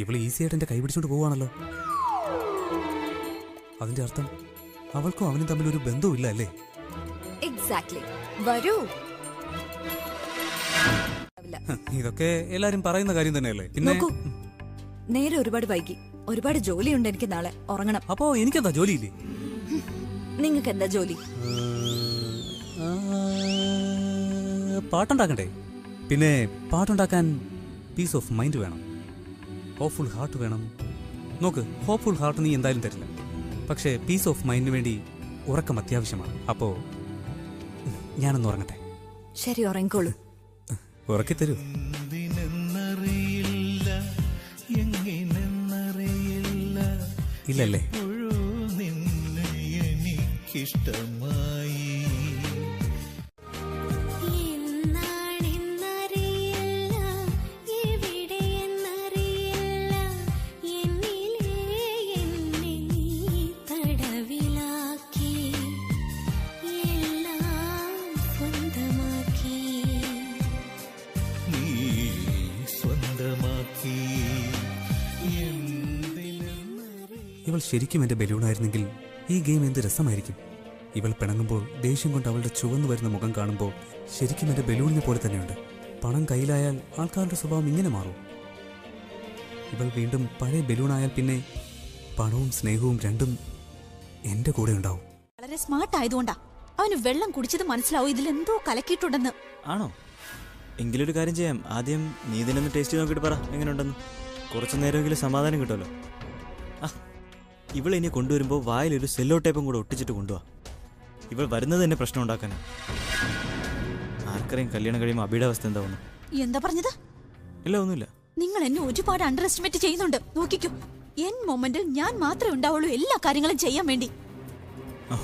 ഇവള് ഈസി ആയിട്ട് എന്റെ കൈ പിടിച്ചോണ്ട് പോവാണല്ലോ. അതിന്റെ അർത്ഥം അവൾക്കും അവനും തമ്മിൽ ഒരു ബന്ധവും ഇല്ല അല്ലേ? എക്സാക്ട്ലി. വരൂ. ഇതൊക്കെ എല്ലാരും പറയുന്ന കാര്യം തന്നെയല്ലേ? പിന്നെ നോക്കൂ, നേരെ ഒരുപാട് വൈകി. ഒരുപാട് ജോലിയുണ്ട് എനിക്ക്. നാളെ ഉറങ്ങണം. അപ്പോ എനിക്കെന്താ ജോലിയില്ലേ? നിങ്ങൾക്ക് എന്താ ജോലി? പാട്ടുണ്ടാക്കണ്ടേ? പിന്നെ പാട്ടുണ്ടാക്കാൻ പീസ് ഓഫ് മൈൻഡ് വേണം, ഹോപ്പ്ഫുൾ ഹാർട്ട് വേണം. നോക്ക്, ഹോപ്പ്ഫുൾ ഹാർട്ട് നീ എന്തായാലും തരില്ല. പക്ഷേ പീസ് ഓഫ് മൈൻഡിന് വേണ്ടി ഉറക്കം അത്യാവശ്യമാണ്. അപ്പോ ഞാനൊന്ന് ഉറങ്ങട്ടെ. ശരി, ഉറങ്ങിക്കോളൂ. ഉറക്കിത്തരൂ. ഇല്ലല്ലേ? ഇവൾ ശരിക്കും എന്റെ ബലൂണായിരുന്നെങ്കിൽ ഈ ഗെയിം എന്ത് രസമായിരിക്കും. ഇവൾ പിണങ്ങുമ്പോൾ ദേഷ്യം കൊണ്ട് അവളുടെ ചുവന്നു വരുന്ന മുഖം കാണുമ്പോൾ ശരിക്കും എൻ്റെ ബലൂണിനെ പോലെ തന്നെയുണ്ട്. പണം കയ്യിലായാൽ ആൾക്കാരുടെ സ്വഭാവം ഇങ്ങനെ മാറും. ഇവൾ വീണ്ടും പഴയ ബലൂണായാൽ പിന്നെ പണവും സ്നേഹവും രണ്ടും എൻ്റെ കൂടെ ഉണ്ടാവും. വളരെ സ്മാർട്ട് ആയതുകൊണ്ടാ അവന് വെള്ളം കുടിച്ചത് മനസ്സിലാവും ഇതിലെന്തോ കലക്കിയിട്ടുണ്ടെന്ന്. ആണോ? എങ്കിലൊരു കാര്യം ചെയ്യാം. ആദ്യം നീ ഇതിനൊന്ന് ടേസ്റ്റ് നോക്കിയിട്ട് പറ എങ്ങനെയുണ്ടെന്ന്. കുറച്ചു നേരമെങ്കിലും സമാധാനം കിട്ടുമല്ലോ. ആ, ഇവൾ ഇനി കൊണ്ടുവരുമ്പോൾ വായിലൊരു സെല്ലോ ടേപ്പും കൂടെ ഒട്ടിച്ചിട്ട് കൊണ്ടുപോവാ. ഇവൾ വരുന്നത് തന്നെ പ്രശ്നം ഉണ്ടാക്കാനാ. ആർക്കറിയാം കല്യാണം കഴിയുമ്പോൾ അബിയുടെ അവസ്ഥ എന്താവുന്നു. എന്താ പറഞ്ഞത്? ഇല്ല, ഒന്നുമില്ല. നിങ്ങൾ എന്നെ ഒരുപാട് അണ്ടർ എസ്റ്റിമേറ്റ് ചെയ്യുന്നുണ്ട്. നോക്കിക്കോ, എൻ മൊമെന്റിൽ ഞാൻ മാത്രമേ ഉണ്ടാവുള്ളൂ എല്ലാ കാര്യങ്ങളും ചെയ്യാൻ വേണ്ടി.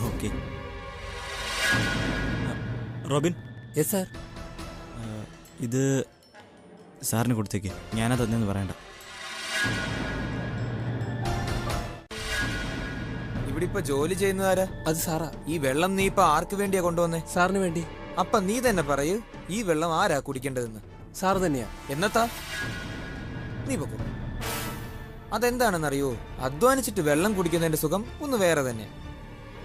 Okay Robin. Yes sir. ഇത് സാറിന് കൊടുത്തേക്ക്. ഞാനത് തന്നെയെന്ന് പറയണ്ട. ഇവിടെ ഇപ്പൊ ജോലി ചെയ്യുന്നതാരാ? അത് സാറാ. ഈ വെള്ളം നീ ഇപ്പൊ ആർക്ക് വേണ്ടിയാ കൊണ്ടുവന്നേ? സാറിന് വേണ്ടി. അപ്പൊ നീ തന്നെ പറയൂ, ഈ വെള്ളം ആരാ കുടിക്കേണ്ടതെന്ന്. സാറ് തന്നെയാ. എന്നത്താ നീ പൊക്കോ. അതെന്താണെന്നറിയോ, അധ്വാനിച്ചിട്ട് വെള്ളം കുടിക്കുന്നതിന്റെ സുഖം ഒന്ന് വേറെ തന്നെ.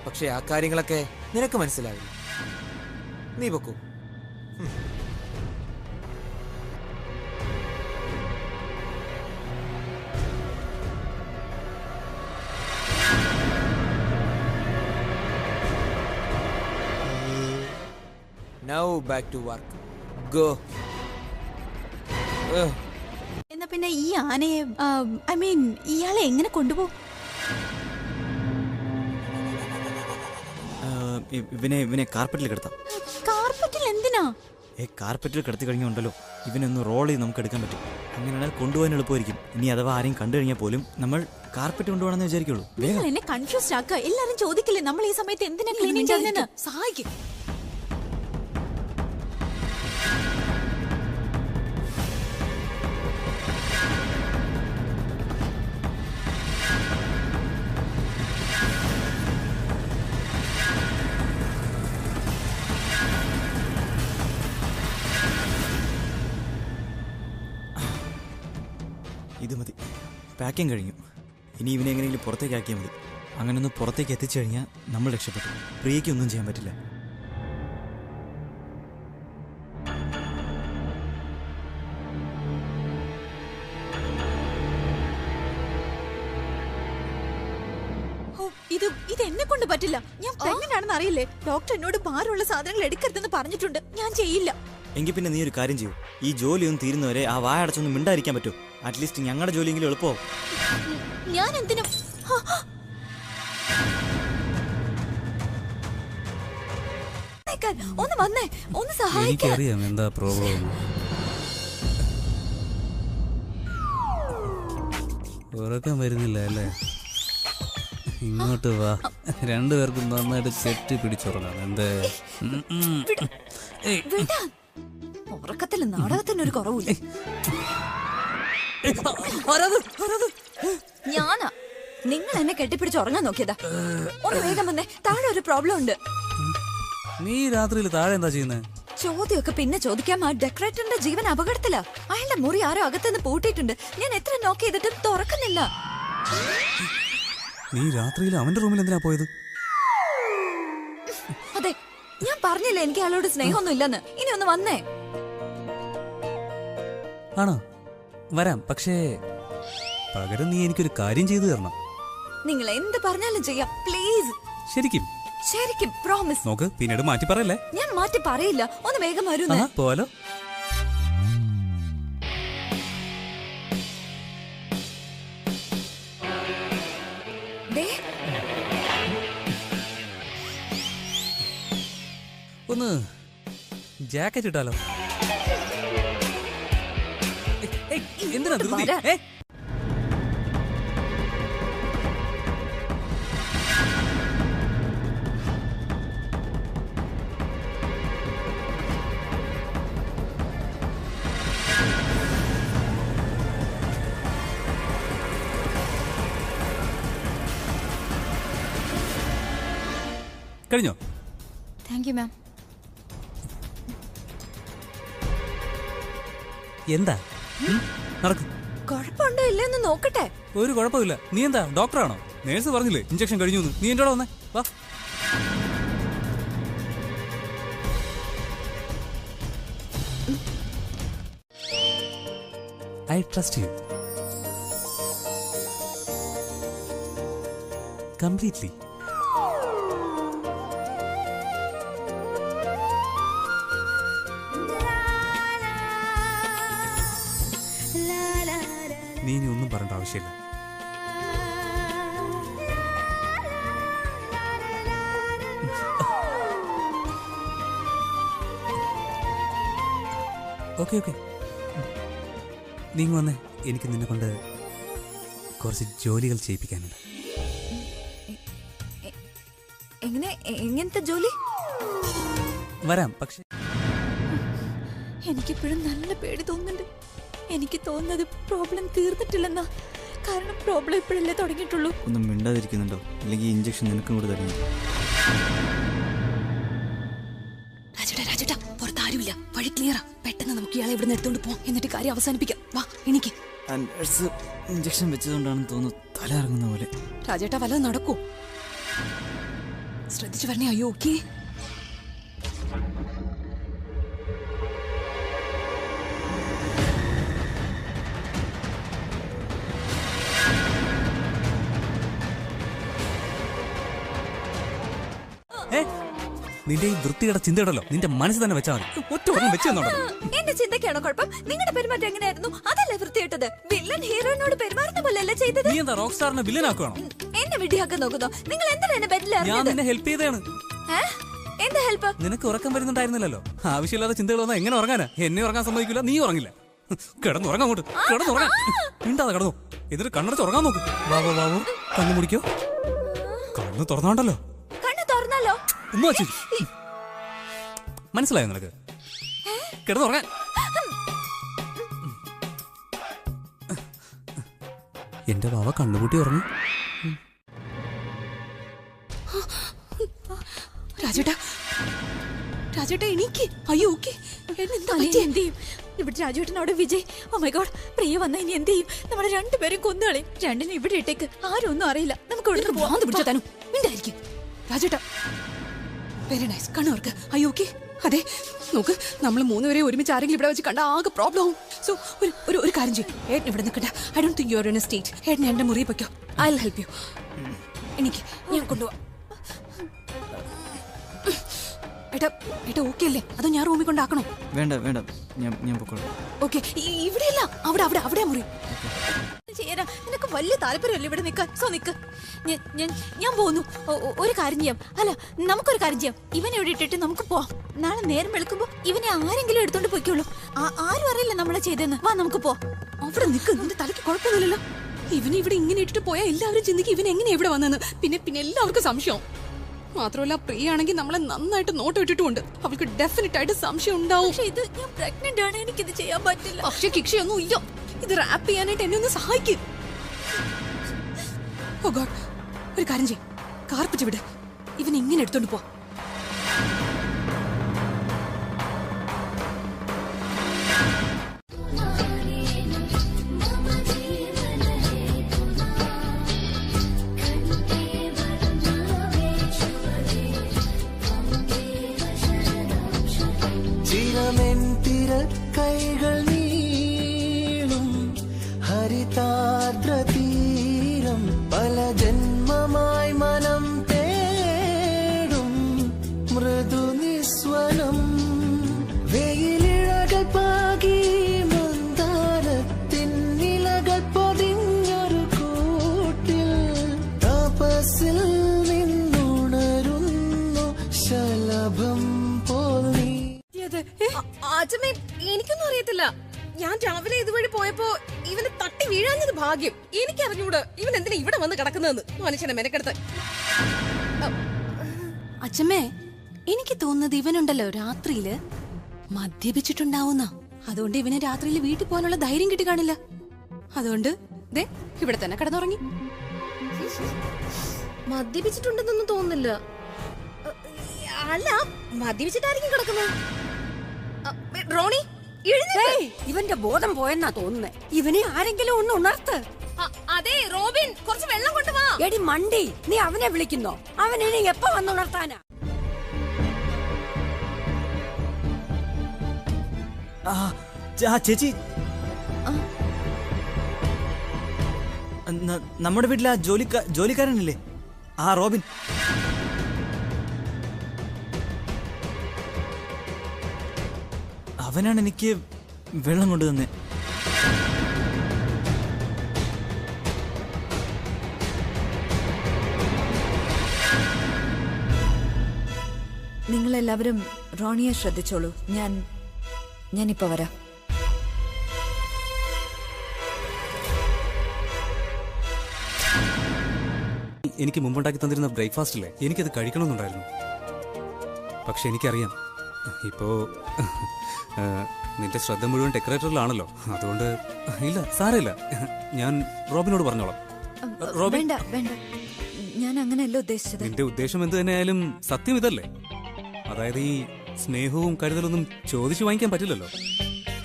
പക്ഷെ ആ കാര്യങ്ങളൊക്കെ നിനക്ക് മനസ്സിലാവില്ല. നീ പൊക്കോ. Now back to work. Go. എന്നാ പിന്നെ ഈ ആനയെ ഐ മീൻ ഇയാളെ എങ്ങനെ കൊണ്ടുപോകും? ഇവനെ കാർപ്പറ്റിൽ കിടത്താം. കാർപ്പറ്റിൽ എന്തിനാ? കാർപ്പറ്റിൽ കിടത്തി കഴിഞ്ഞുണ്ടല്ലോ, ഇവനെ ഒന്ന് റോൾ ചെയ്ത് നമുക്ക് എടുക്കാൻ പറ്റും. അങ്ങനെയാണെങ്കിൽ കൊണ്ടുപോകാൻ എളുപ്പമായിരിക്കും. ഇനി അഥവാ ആരെയും കണ്ടു കഴിഞ്ഞാൽ പോലും നമ്മൾ കാർപ്പറ്റ് കൊണ്ടുപോകണമെന്ന് വിചാരിക്കുള്ളൂ. നിങ്ങൾ എന്നെ കൺഫ്യൂസ്ഡ് ആക്കുക. എല്ലാരും ചോദിക്കില്ലേ നമ്മൾ ഈ സമയത്ത് എന്തിനാ ക്ലീനിങ് ചെയ്യുന്നത്? സഹായിക്കും. ഇത് മതി, പാക്കിങ് കഴിഞ്ഞു. ഇനി ഇവനെ എങ്ങനെയെങ്കിലും പുറത്തേക്ക് ആക്കിയാൽ മതി. അങ്ങനെ ഒന്ന് പുറത്തേക്ക് എത്തിച്ചു കഴിഞ്ഞാൽ നമ്മൾ രക്ഷപ്പെട്ടു. പ്രിയയ്ക്ക് ഒന്നും ചെയ്യാൻ പറ്റില്ല. ഇത് എന്നെ കൊണ്ട് പറ്റില്ല. ഞാൻ പ്രഗ്നന്റ് ആണെന്ന് അറിയില്ലേ? ഡോക്ടർ എന്നോട് ഭാരമുള്ള സാധനങ്ങൾ എടുക്കരുതെന്ന് പറഞ്ഞിട്ടുണ്ട്. ഞാൻ ചെയ്യില്ല. എങ്കിൽ പിന്നെ നീ ഒരു കാര്യം ചെയ്യൂ, ഈ ജോലിയൊന്നും തീരുന്നവരെ ആ വായ അടച്ചൊന്നും മിണ്ടായിരിക്കാൻ പറ്റുമോ? അറ്റ്ലീസ്റ്റ് ഞങ്ങളുടെ ജോലിയെങ്കിലും എളുപ്പമോ? ഞാൻ എന്തിനും ഒന്ന് വന്നേ, ഒന്ന് സഹായിക്കാൻ. എനിക്കറിയാം എന്താ പ്രോബ്ലം. ഉറക്കം വരുന്നില്ല അല്ലേ? ഇങ്ങോട്ട് വാ, രണ്ടുപേർക്കും നന്നായിട്ട് കെട്ടി പിടിച്ചുറങ്ങാം. എന്താ ഉറക്കത്തില് നാടകത്തിനൊരു കുറവില്ല. ഞാനാ നിങ്ങൾ എന്നെ കെട്ടിപ്പിടിച്ച് ഉറങ്ങാൻ നോക്കിയതാ. ഒന്ന് വേഗം വന്നേ, താഴെ ഒരു പ്രോബ്ലം ഉണ്ട്. നീ രാത്രിയിൽ താഴെ എന്താ ചെയ്യുന്നത്? ചോദ്യമൊക്കെ പിന്നെ ചോദിക്കാം. ആ ഡെക്കറേറ്ററിന്റെ ജീവൻ അപകടത്തിലാ. അയാളുടെ മുറി ആരോ അകത്തുനിന്ന് പൂട്ടിയിട്ടുണ്ട്. ഞാൻ എത്ര നോക്ക് ചെയ്തിട്ടും തുറക്കുന്നില്ല. നീ രാത്രിയിൽ അവന്റെ റൂമിൽ എന്തിനാ പോയത്? അതെ, ഞാൻ പറഞ്ഞില്ല എനിക്ക് അയാളോട് സ്നേഹമൊന്നും ഇല്ലെന്ന്. ഇനി ഒന്ന് വന്നേ. ആണോ? വരാം. പക്ഷേ പകരം നീ എനിക്കൊരു കാര്യം ചെയ്തു തരണം. നിങ്ങൾ എന്ത് പറഞ്ഞാലും ചെയ്യാം, പ്ലീസ്. ശരിക്കും? ശരിക്കും, പ്രോമിസ്. നോക്ക്, പിന്നീട് മാറ്റി പറയല്ലേ. ഞാൻ മാറ്റി പറയില്ല. ഒന്ന് വേഗം വരൂ. പോലോ. ഒന്ന് ജാക്കറ്റ് ഇട്ടാലോ? എന്തിനാ ധൃതി? കഴിഞ്ഞോ? Thank you ma'am. എന്താ നടക്കും? കുഴപ്പമുണ്ടോ ഇല്ലെന്ന് നോക്കട്ടെ. ഒരു കുഴപ്പമില്ല. നീ എന്താ ഡോക്ടറാണോ? നേഴ്സ് പറഞ്ഞില്ലേ ഇഞ്ചക്ഷൻ കഴിഞ്ഞു. നീ എന്റെ കൂടെ വന്നേ, വാ. I trust you completely. നീ ഇനി ഒന്നും പറയേണ്ട ആവശ്യമില്ല. ഓക്കെ ഓക്കെ, നീ വന്നേ. എനിക്ക് നിന്നെ കൊണ്ട് കുറച്ച് ജോലികൾ ചെയ്യിപ്പിക്കാനുണ്ട്. എങ്ങനത്തെ ജോലി? വരാം, പക്ഷെ എനിക്കിപ്പോഴും നല്ല പേടി തോന്നുന്നുണ്ട്. എനിക്ക് തോന്നുന്നത് പ്രോബ്ലം തീർന്നിട്ടില്ലെന്നാ. കാരണം പ്രോബ്ലം ഇപ്പോഴല്ലേ തുടങ്ങിയിട്ടുള്ളൂ. ഒന്നും മിണ്ടാതിരിക്കുന്നുണ്ടോ? അല്ലെങ്കിൽ ഇഞ്ചക്ഷൻ നിനക്കും കൂടെ തരുന്നു. രാജേട്ടാ പുറത്താരുമില്ല, വഴി ക്ലിയറാ. പെട്ടെന്ന് നമുക്ക് ഇയാളെ ഇവിടെ എടുത്തോണ്ട് പോവാം, എന്നിട്ട് കാര്യം അവസാനിപ്പിക്കാം. വാ എനിക്ക്. ഇഞ്ചക്ഷൻ വെച്ചതുകൊണ്ടാണെന്ന് തോന്നുന്നു തല ഇറങ്ങുന്ന പോലെ. രാജേട്ടാ വല്ലതും നടക്കൂ, ശ്രദ്ധിച്ചു വരണേ. അയ്യോ ഓക്കേ. നിന്റെ ഈ വൃത്തിയുടെ ചിന്തയുണ്ടല്ലോ നിന്റെ മനസ്സിൽ തന്നെ വെച്ചാൽ മതി. ഒറ്റ ഓർമ്മ വെച്ച് തന്നോളൂ. എന്റെ ചിന്തക്കാണോ കുഴപ്പം? നിങ്ങളുടെ പെരുമാറ്റം എങ്ങനെയായിരുന്നു? അതല്ലേ വൃത്തിയിട്ടത്. വില്ലൻ ഹീറോയിനോട് പെരുമാറുന്ന പോലെയല്ലേ ചെയ്തത്. നീ എന്താ റോക്ക് സ്റ്റാറിനെ വില്ലനാക്കുകയാണോ? എന്നെ വിഡ്ഢിയാക്കാൻ നോക്കുന്നോ? നിങ്ങൾ എന്താണ് എന്നെ ബെഡിൽ ഞാൻ നിന്നെ ഹെൽപ്പ് ചെയ്തതാണ്. എന്താ ഹെൽപ്പ്? നിനക്ക് ഉറക്കം വരുന്നുണ്ടായിരുന്നില്ലല്ലോ. ആവശ്യമില്ലാത്ത ചിന്തകൾ വന്നാൽ എങ്ങനെ ഉറങ്ങാനാ? എന്നെ ഉറങ്ങാൻ സമ്മതിക്കില്ല, നീ ഉറങ്ങില്ല. കിടന്നുറങ്ങാൻ അങ്ങോട്ട്, കിടന്നുറങ്ങാൻ. മിണ്ടാതെ കിടന്നു. എന്നിട്ട് കണ്ണടച്ച് ഉറങ്ങാൻ നോക്ക്. വാവോ വാവോ, കണ്ണു മുടിക്കോ. കണ്ണു തുറന്നാണ്ടല്ലോ. കണ്ണു തുറന്നല്ലോ. മനസ്സിലായോ നിനക്ക്? കിടന്നുറങ്ങാൻ. എന്റെ വാവ കണ്ണുകൂട്ടി ഉറങ്ങി. രാജേട്ടാ എനിക്ക്. അയ്യോ ഓക്കെ. എന്ത് ചെയ്യും ഇവിടെ? രാജേട്ടൻ അവിടെ വിജയ്. ഓ മൈ ഗോഡ്, പ്രിയ വന്നാ ഇനി എന്ത് ചെയ്യും? നമ്മളെ രണ്ടുപേരും കൊന്നുകളയും. രണ്ടിനും ഇവിടെ ഇട്ടേക്ക്. ആരും ഒന്നും അറിയില്ല. നമുക്ക് ഇവിടെ ഭ്രാന്ത് പിടിച്ചോ തനു. മിണ്ടായിരിക്കും. രാജേട്ടാ വെരി നൈസ്. കണ്ണുർക്ക്. അയ്യോ ഓക്കെ. അതെ നോക്ക്, നമ്മൾ മൂന്നുപേരെ ഒരുമിച്ച് ആരെങ്കിലും ഇവിടെ വെച്ച് കണ്ട ആകെ പ്രോബ്ലം ആവും. സോ ഒരു കാര്യം ചെയ്യും. ഏട്ടൻ ഇവിടെ നിൽക്കണ്ട. I don't think you are in A state. ഏട്ടൻ എന്റെ മുറിയിൽ പൊയ്ക്കോ. I will help you. എനിക്ക് ഞാൻ കൊണ്ടുപോവാം. ഏട്ടാ ഓക്കെ അല്ലേ? അതോ ഞാൻ റൂമിൽ കൊണ്ടാക്കണോ? വേണ്ട വേണ്ട, ഞാൻ പൊക്കോളാം. ഓക്കെ. ഇവിടെയല്ല, അവിടെ മുറി. ചെയ്യാനാ നിനക്ക് വലിയ താല്പര്യമല്ലേ ഇവിടെ നിൽക്കാൻ? സോ നിക്ക്. ഞാൻ പോകുന്നു. ഒരു കാര്യം ചെയ്യാം. അല്ല, നമുക്കൊരു കാര്യം ചെയ്യാം. ഇവനെ ഇവിടെ ഇട്ടിട്ട് നമുക്ക് പോവാം. നാളെ നേരം വെളുക്കുമ്പോ ഇവനെ ആരെങ്കിലും എടുത്തോണ്ട് പോയിക്കോളൂ. ആരും അറിയില്ല നമ്മളെ ചെയ്തെന്ന്. വാ നമുക്ക് പോവാം. അവിടെ നിൽക്ക്. നിന്റെ തലയ്ക്ക് കുഴപ്പമൊന്നുമില്ലല്ലോ. ഇവനെ ഇവിടെ ഇങ്ങനെ ഇട്ടിട്ട് പോയാൽ എല്ലാവരും ചിന്തിക്കും ഇവൻ എങ്ങനെ ഇവിടെ വന്നെന്ന്. പിന്നെ എല്ലാവർക്കും സംശയം. മാത്രമല്ല പ്രിയ ആണെങ്കിൽ നമ്മളെ നന്നായിട്ട് നോട്ട് ഇട്ടിട്ടുണ്ട്. അവൾക്ക് ഡെഫിനറ്റ് ആയിട്ട് സംശയം ഉണ്ടാവും. പക്ഷേ ഇത് ഞാൻ പ്രഗ്നന്റ് ആണ്, എനിക്കിത് ചെയ്യാൻ പറ്റില്ല. പക്ഷെ കിക്ഷയൊന്നും ഇല്ല. ഇത് റാപ്പ് ചെയ്യാനായിട്ട് എന്നെ ഒന്ന് സഹായിക്കും. ഓ ഗോഡ്, ഒരു കാര്യം ചെയ്യും. കാർപ്പിച്ച് വിട്. ഇവൻ ഇങ്ങനെ എടുത്തോണ്ട് പോ. കൈകൾ നീളും ഹരിതാദ്ര തീരം പല ജന്മമായി മനം തേടും മൃദു നിസ്വനം വെയിലിഴകൾ പാകി മന്ദാരത്തിൻ നിലകൾ പൊതിഞ്ഞൊരു കൂട്ടിൽ തപസ്സിൽ നിന്നുണരുന്നു ശലഭം പോൽ നീ. അച്ഛമ്മേ എനിക്കൊന്നും അറിയത്തില്ല. ഞാൻ രാവിലെ ഇതുവഴി പോയപ്പോ ഇവന് തട്ടി വീഴാഞ്ഞത് ഭാഗ്യം. എനിക്കറിഞ്ഞൂട് ഇവൻ എന്തിനാ ഇവിടെ വന്ന് കിടക്കുന്നതെന്ന്. മനുഷ്യനെ മെനക്കെടുത്ത്. അച്ഛമ്മേ എനിക്ക് തോന്നുന്നത് ഇവനുണ്ടല്ലോ രാത്രിയില് മദ്യപിച്ചിട്ടുണ്ടാവുന്ന. അതുകൊണ്ട് ഇവന് രാത്രിയിൽ വീട്ടിൽ പോകാനുള്ള ധൈര്യം കിട്ടി കാണില്ല. അതുകൊണ്ട് ദേ ഇവിടെ തന്നെ കിടന്നുറങ്ങി. മദ്യപിച്ചിട്ടുണ്ടെന്നൊന്നും തോന്നുന്നില്ല. അല്ല, മദ്യപിച്ചിട്ടായിരിക്കും കിടക്കുന്നത്. റോണി ഇവന്റെ ബോധം പോയെന്നാ തോന്നുന്നേ. ഇവനെ ആരെങ്കിലും ഒന്ന് ഉണർത്ത്. അതെ റോബിൻ, കുറച്ച് വെള്ളം കൊണ്ടുവാ. എടി മണ്ടി, നീ അവനെ വിളിക്കുന്നോ? അവൻ ഇനി എപ്പോ വന്നുണർത്താനാ? ചേച്ചി നമ്മുടെ വീട്ടിലെ ആ ജോലിക്കാരനില്ലേ, ആ റോബിൻ. അവനാണ് എനിക്ക് വെള്ളം കൊണ്ടു തന്നെ. നിങ്ങളെല്ലാവരും റോണിയെ ശ്രദ്ധിച്ചോളൂ. ഞാനിപ്പോ വരാം. എനിക്ക് മുമ്പുണ്ടാക്കി തന്നിരുന്ന ബ്രേക്ക്ഫാസ്റ്റ് ഇല്ലേ, എനിക്കത് കഴിക്കണമെന്നുണ്ടായിരുന്നു. പക്ഷെ എനിക്കറിയാം ഇപ്പോ നിന്റെ ശ്രദ്ധ മുഴുവൻ ഡെക്കറേറ്ററിലാണല്ലോ. അതുകൊണ്ട് ഇല്ല, സാരമില്ല, ഞാൻ റോബിനോട് പറഞ്ഞോളാം. റോബിൻ, വേണ്ട, ഞാൻ അങ്ങനെയല്ല ഉദ്ദേശിച്ചത്. നിന്റെ ഉദ്ദേശം എന്ത് തന്നെയായാലും സത്യം ഇതല്ലേ? അതായത് ഈ സ്നേഹവും കരുതലൊന്നും ചോദിച്ചു വാങ്ങിക്കാൻ പറ്റില്ലല്ലോ.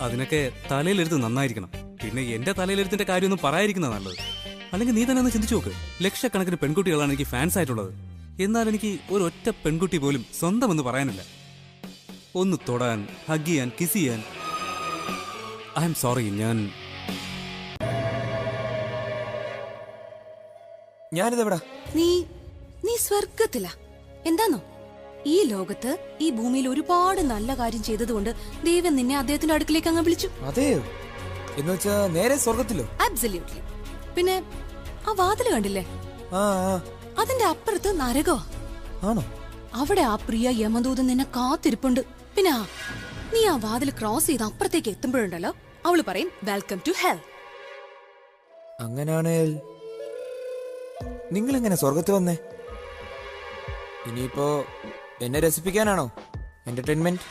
അതിനൊക്കെ തലയിലെടുത്ത് നന്നായിരിക്കണം. പിന്നെ എന്റെ തലയിലെടുത്തിന്റെ കാര്യമൊന്നും പറയാതിരിക്കുന്നത് നല്ലത്. അല്ലെങ്കിൽ നീ തന്നെ ഒന്ന് ചിന്തിച്ചു നോക്ക്. ലക്ഷക്കണക്കിന് പെൺകുട്ടികളാണ് എനിക്ക് ഫാൻസ് ആയിട്ടുള്ളത്. എന്നാൽ എനിക്ക് ഒരു ഒറ്റ പെൺകുട്ടി പോലും സ്വന്തം എന്ന് പറയാനില്ല. ഒന്ന് തൊടാൻ, ഹഗ് ചെയ്യാൻ, കിസ് ചെയ്യാൻ. I'm sorry. ഞാനിതെവിടാ? നീ സ്വർഗത്തിലാ. എന്താന്നോ, ഈ ലോകത്ത് ഈ ഭൂമിയിൽ ഒരുപാട് നല്ല കാര്യം ചെയ്തതുകൊണ്ട് ദൈവം നിന്നെ അദ്ദേഹത്തിന്റെ അടുക്കിലേക്ക് അങ്ങ് വിളിച്ചു. അതെയോ? എന്ന് വെച്ചാ നേരെ സ്വർഗത്തിലോ? അബ്സല്യൂട്ട്ലി. പിന്നെ ആ വാതില് കണ്ടില്ലേ, അതിന്റെ അപ്പുറത്ത് നരകോ ആണോ? അവിടെ ആ പ്രിയ യമദൂതൻ നിന്നെ കാത്തിരിപ്പുണ്ട്. പിന്നെ നീ ആ വാതിൽ ക്രോസ് ചെയ്ത് അപ്പുറത്തേക്ക് എത്തുമ്പോഴുണ്ടല്ലോ, അവള് പറയും വെൽക്കം ടു ഹെൽ. അങ്ങനെയാണേൽ നിങ്ങളെങ്ങനെ സ്വർഗത്ത് വന്നേ? ഇനിയിപ്പോ എന്നെ രസിപ്പിക്കാനാണോ എന്റർടൈൻമെന്റ്?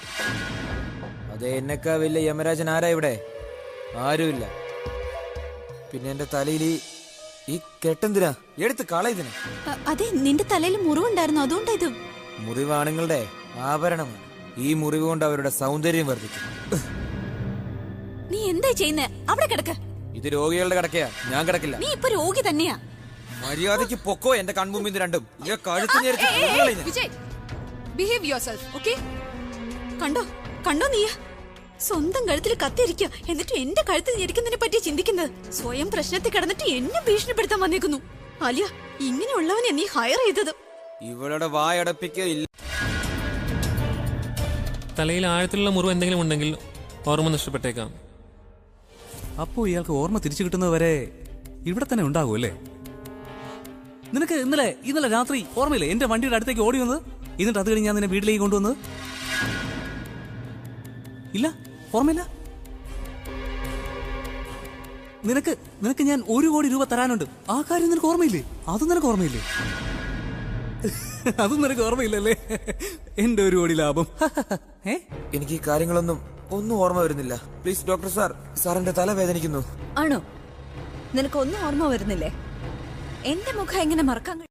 അതെ, എന്നെക്കാ വലിയ യമരാജൻ ആരാ ഇവിടെ? ആരുമില്ല. പിന്നെ എന്റെ തലയിൽ ഈ കെട്ടെന്തിനാ? എടുത്ത് കളയതിന്. അതെ, നിന്റെ തലയിൽ മുറിവുണ്ടായിരുന്നു, അതുകൊണ്ടാ ഇത്. മുറിവാണുങ്ങളുടെ ആഭരണമാണ്. ഈ മുറിവ് കൊണ്ട് അവരുടെ സൗന്ദര്യം വർദ്ധിക്കും. നീ എന്താ ചെയ്യുന്നേ? അവിടെ കിടക്ക. ഇത് രോഗികളുടെ കിടക്കയാ, ഞാൻ കിടക്കില്ല. നീ ഇപ്പൊ രോഗി തന്നെയാ. മര്യാദക്ക് പൊക്കോ എന്റെ കൺമുമ്പിൽ രണ്ടും. Vijay, behave yourself, okay? കണ്ടോ നീ സ്വന്തം കഴുത്തിൽ കത്തിരിക്കുക, എന്നിട്ട് എന്റെ കഴുത്തിൽ ഞെരിക്കുന്നതിനെ പറ്റി ചിന്തിക്കുന്നത്. സ്വയം പ്രശ്നത്തിൽ കിടന്നിട്ട് എന്നെ ഭീഷണിപ്പെടുത്താൻ വന്നേക്കുന്നു. അലിയ, ഇങ്ങനെയുള്ളവനെ നീ ഹയർ ചെയ്തത്. ഇവളുടെ വായടപ്പിക്കില്ല. തലയിൽ ആഴത്തിലുള്ള മുറിവ് എന്തെങ്കിലും ഉണ്ടെങ്കിൽ ഓർമ്മ നഷ്ടപ്പെട്ടേക്കാം. അപ്പോ ഇയാൾക്ക് ഓർമ്മ തിരിച്ചു കിട്ടുന്നവരെ ഇവിടെ തന്നെ ഉണ്ടാകും അല്ലേ? നിനക്ക് ഇന്നലെ രാത്രി ഓർമ്മയില്ലേ എന്റെ വണ്ടിയുടെ അടുത്തേക്ക് ഓടി വന്നത്? എന്നിട്ട് അത് കഴിഞ്ഞ് ഞാൻ നിന്നെ വീട്ടിലേക്ക് കൊണ്ടുവന്നത്? ഇല്ല, ഓർമ്മയില്ല? നിനക്ക് ഞാൻ 1 കോടി രൂപ തരാനുണ്ട്. ആ കാര്യം നിനക്ക് ഓർമ്മയില്ലേ? അതും നിനക്ക് ഓർമ്മയില്ലേ? അതും നിനക്ക് ഓർമ്മയില്ലല്ലേ? എന്റെ 1 കോടി ലാഭം. എനിക്ക് ഈ കാര്യങ്ങളൊന്നും ഓർമ്മ വരുന്നില്ല. പ്ലീസ് ഡോക്ടർ സാർ, സാറിന്റെ തല വേദനിക്കുന്നു. ആണോ? നിനക്കൊന്നും ഓർമ്മ വരുന്നില്ലേ? എന്റെ മുഖം എങ്ങനെ മറക്കാൻ കഴിയും?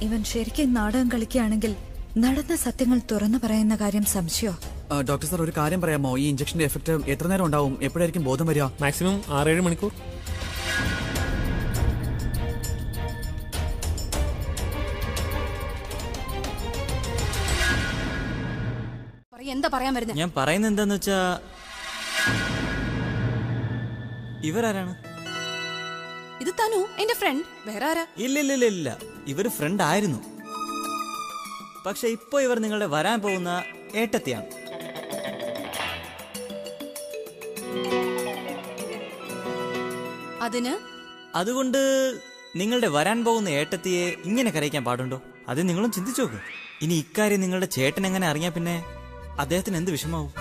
ഇവൻ ശരിക്കും നാടകം കളിക്കുകയാണെങ്കിൽ നടന്ന സത്യങ്ങൾ തുറന്നു പറയുന്ന കാര്യം സംശയോ? ഡോക്ടർ സാർ, ഒരു കാര്യം പറയാമോ? ഈ ഇഞ്ചക്ഷന്റെ എഫക്ട് എത്ര നേരം ഉണ്ടാവും? എപ്പോഴായിരിക്കും ബോധം വരിക? മാക്സിമം 6-7 മണിക്കൂർ. എന്താ പറയാൻ വരുന്നത്? ഞാൻ പറയുന്നത് എന്താന്ന് വെച്ചാ, ഇവരാരാണ്? ഇത് തനു, എന്റെ ഫ്രണ്ട്. വേറെ ആരാ? ഇല്ല, ഇവര് ഫ്രണ്ട് ആയിരുന്നു. പക്ഷെ ഇപ്പൊ ഇവർ നിങ്ങളുടെ വരാൻ പോകുന്ന ഏട്ടത്തിയാണ്. അതുകൊണ്ട് നിങ്ങളുടെ വരാൻ പോകുന്ന ഏട്ടത്തിയെ ഇങ്ങനെ കരയിക്കാൻ പാടുണ്ടോ? അത് നിങ്ങളും ചിന്തിച്ചു നോക്ക്. ഇനി ഇക്കാര്യം നിങ്ങളുടെ ചേട്ടൻ എങ്ങനെ അറിയാൻ പിന്നെ അദ്ദേഹത്തിന് എന്ത് വിഷമാവും?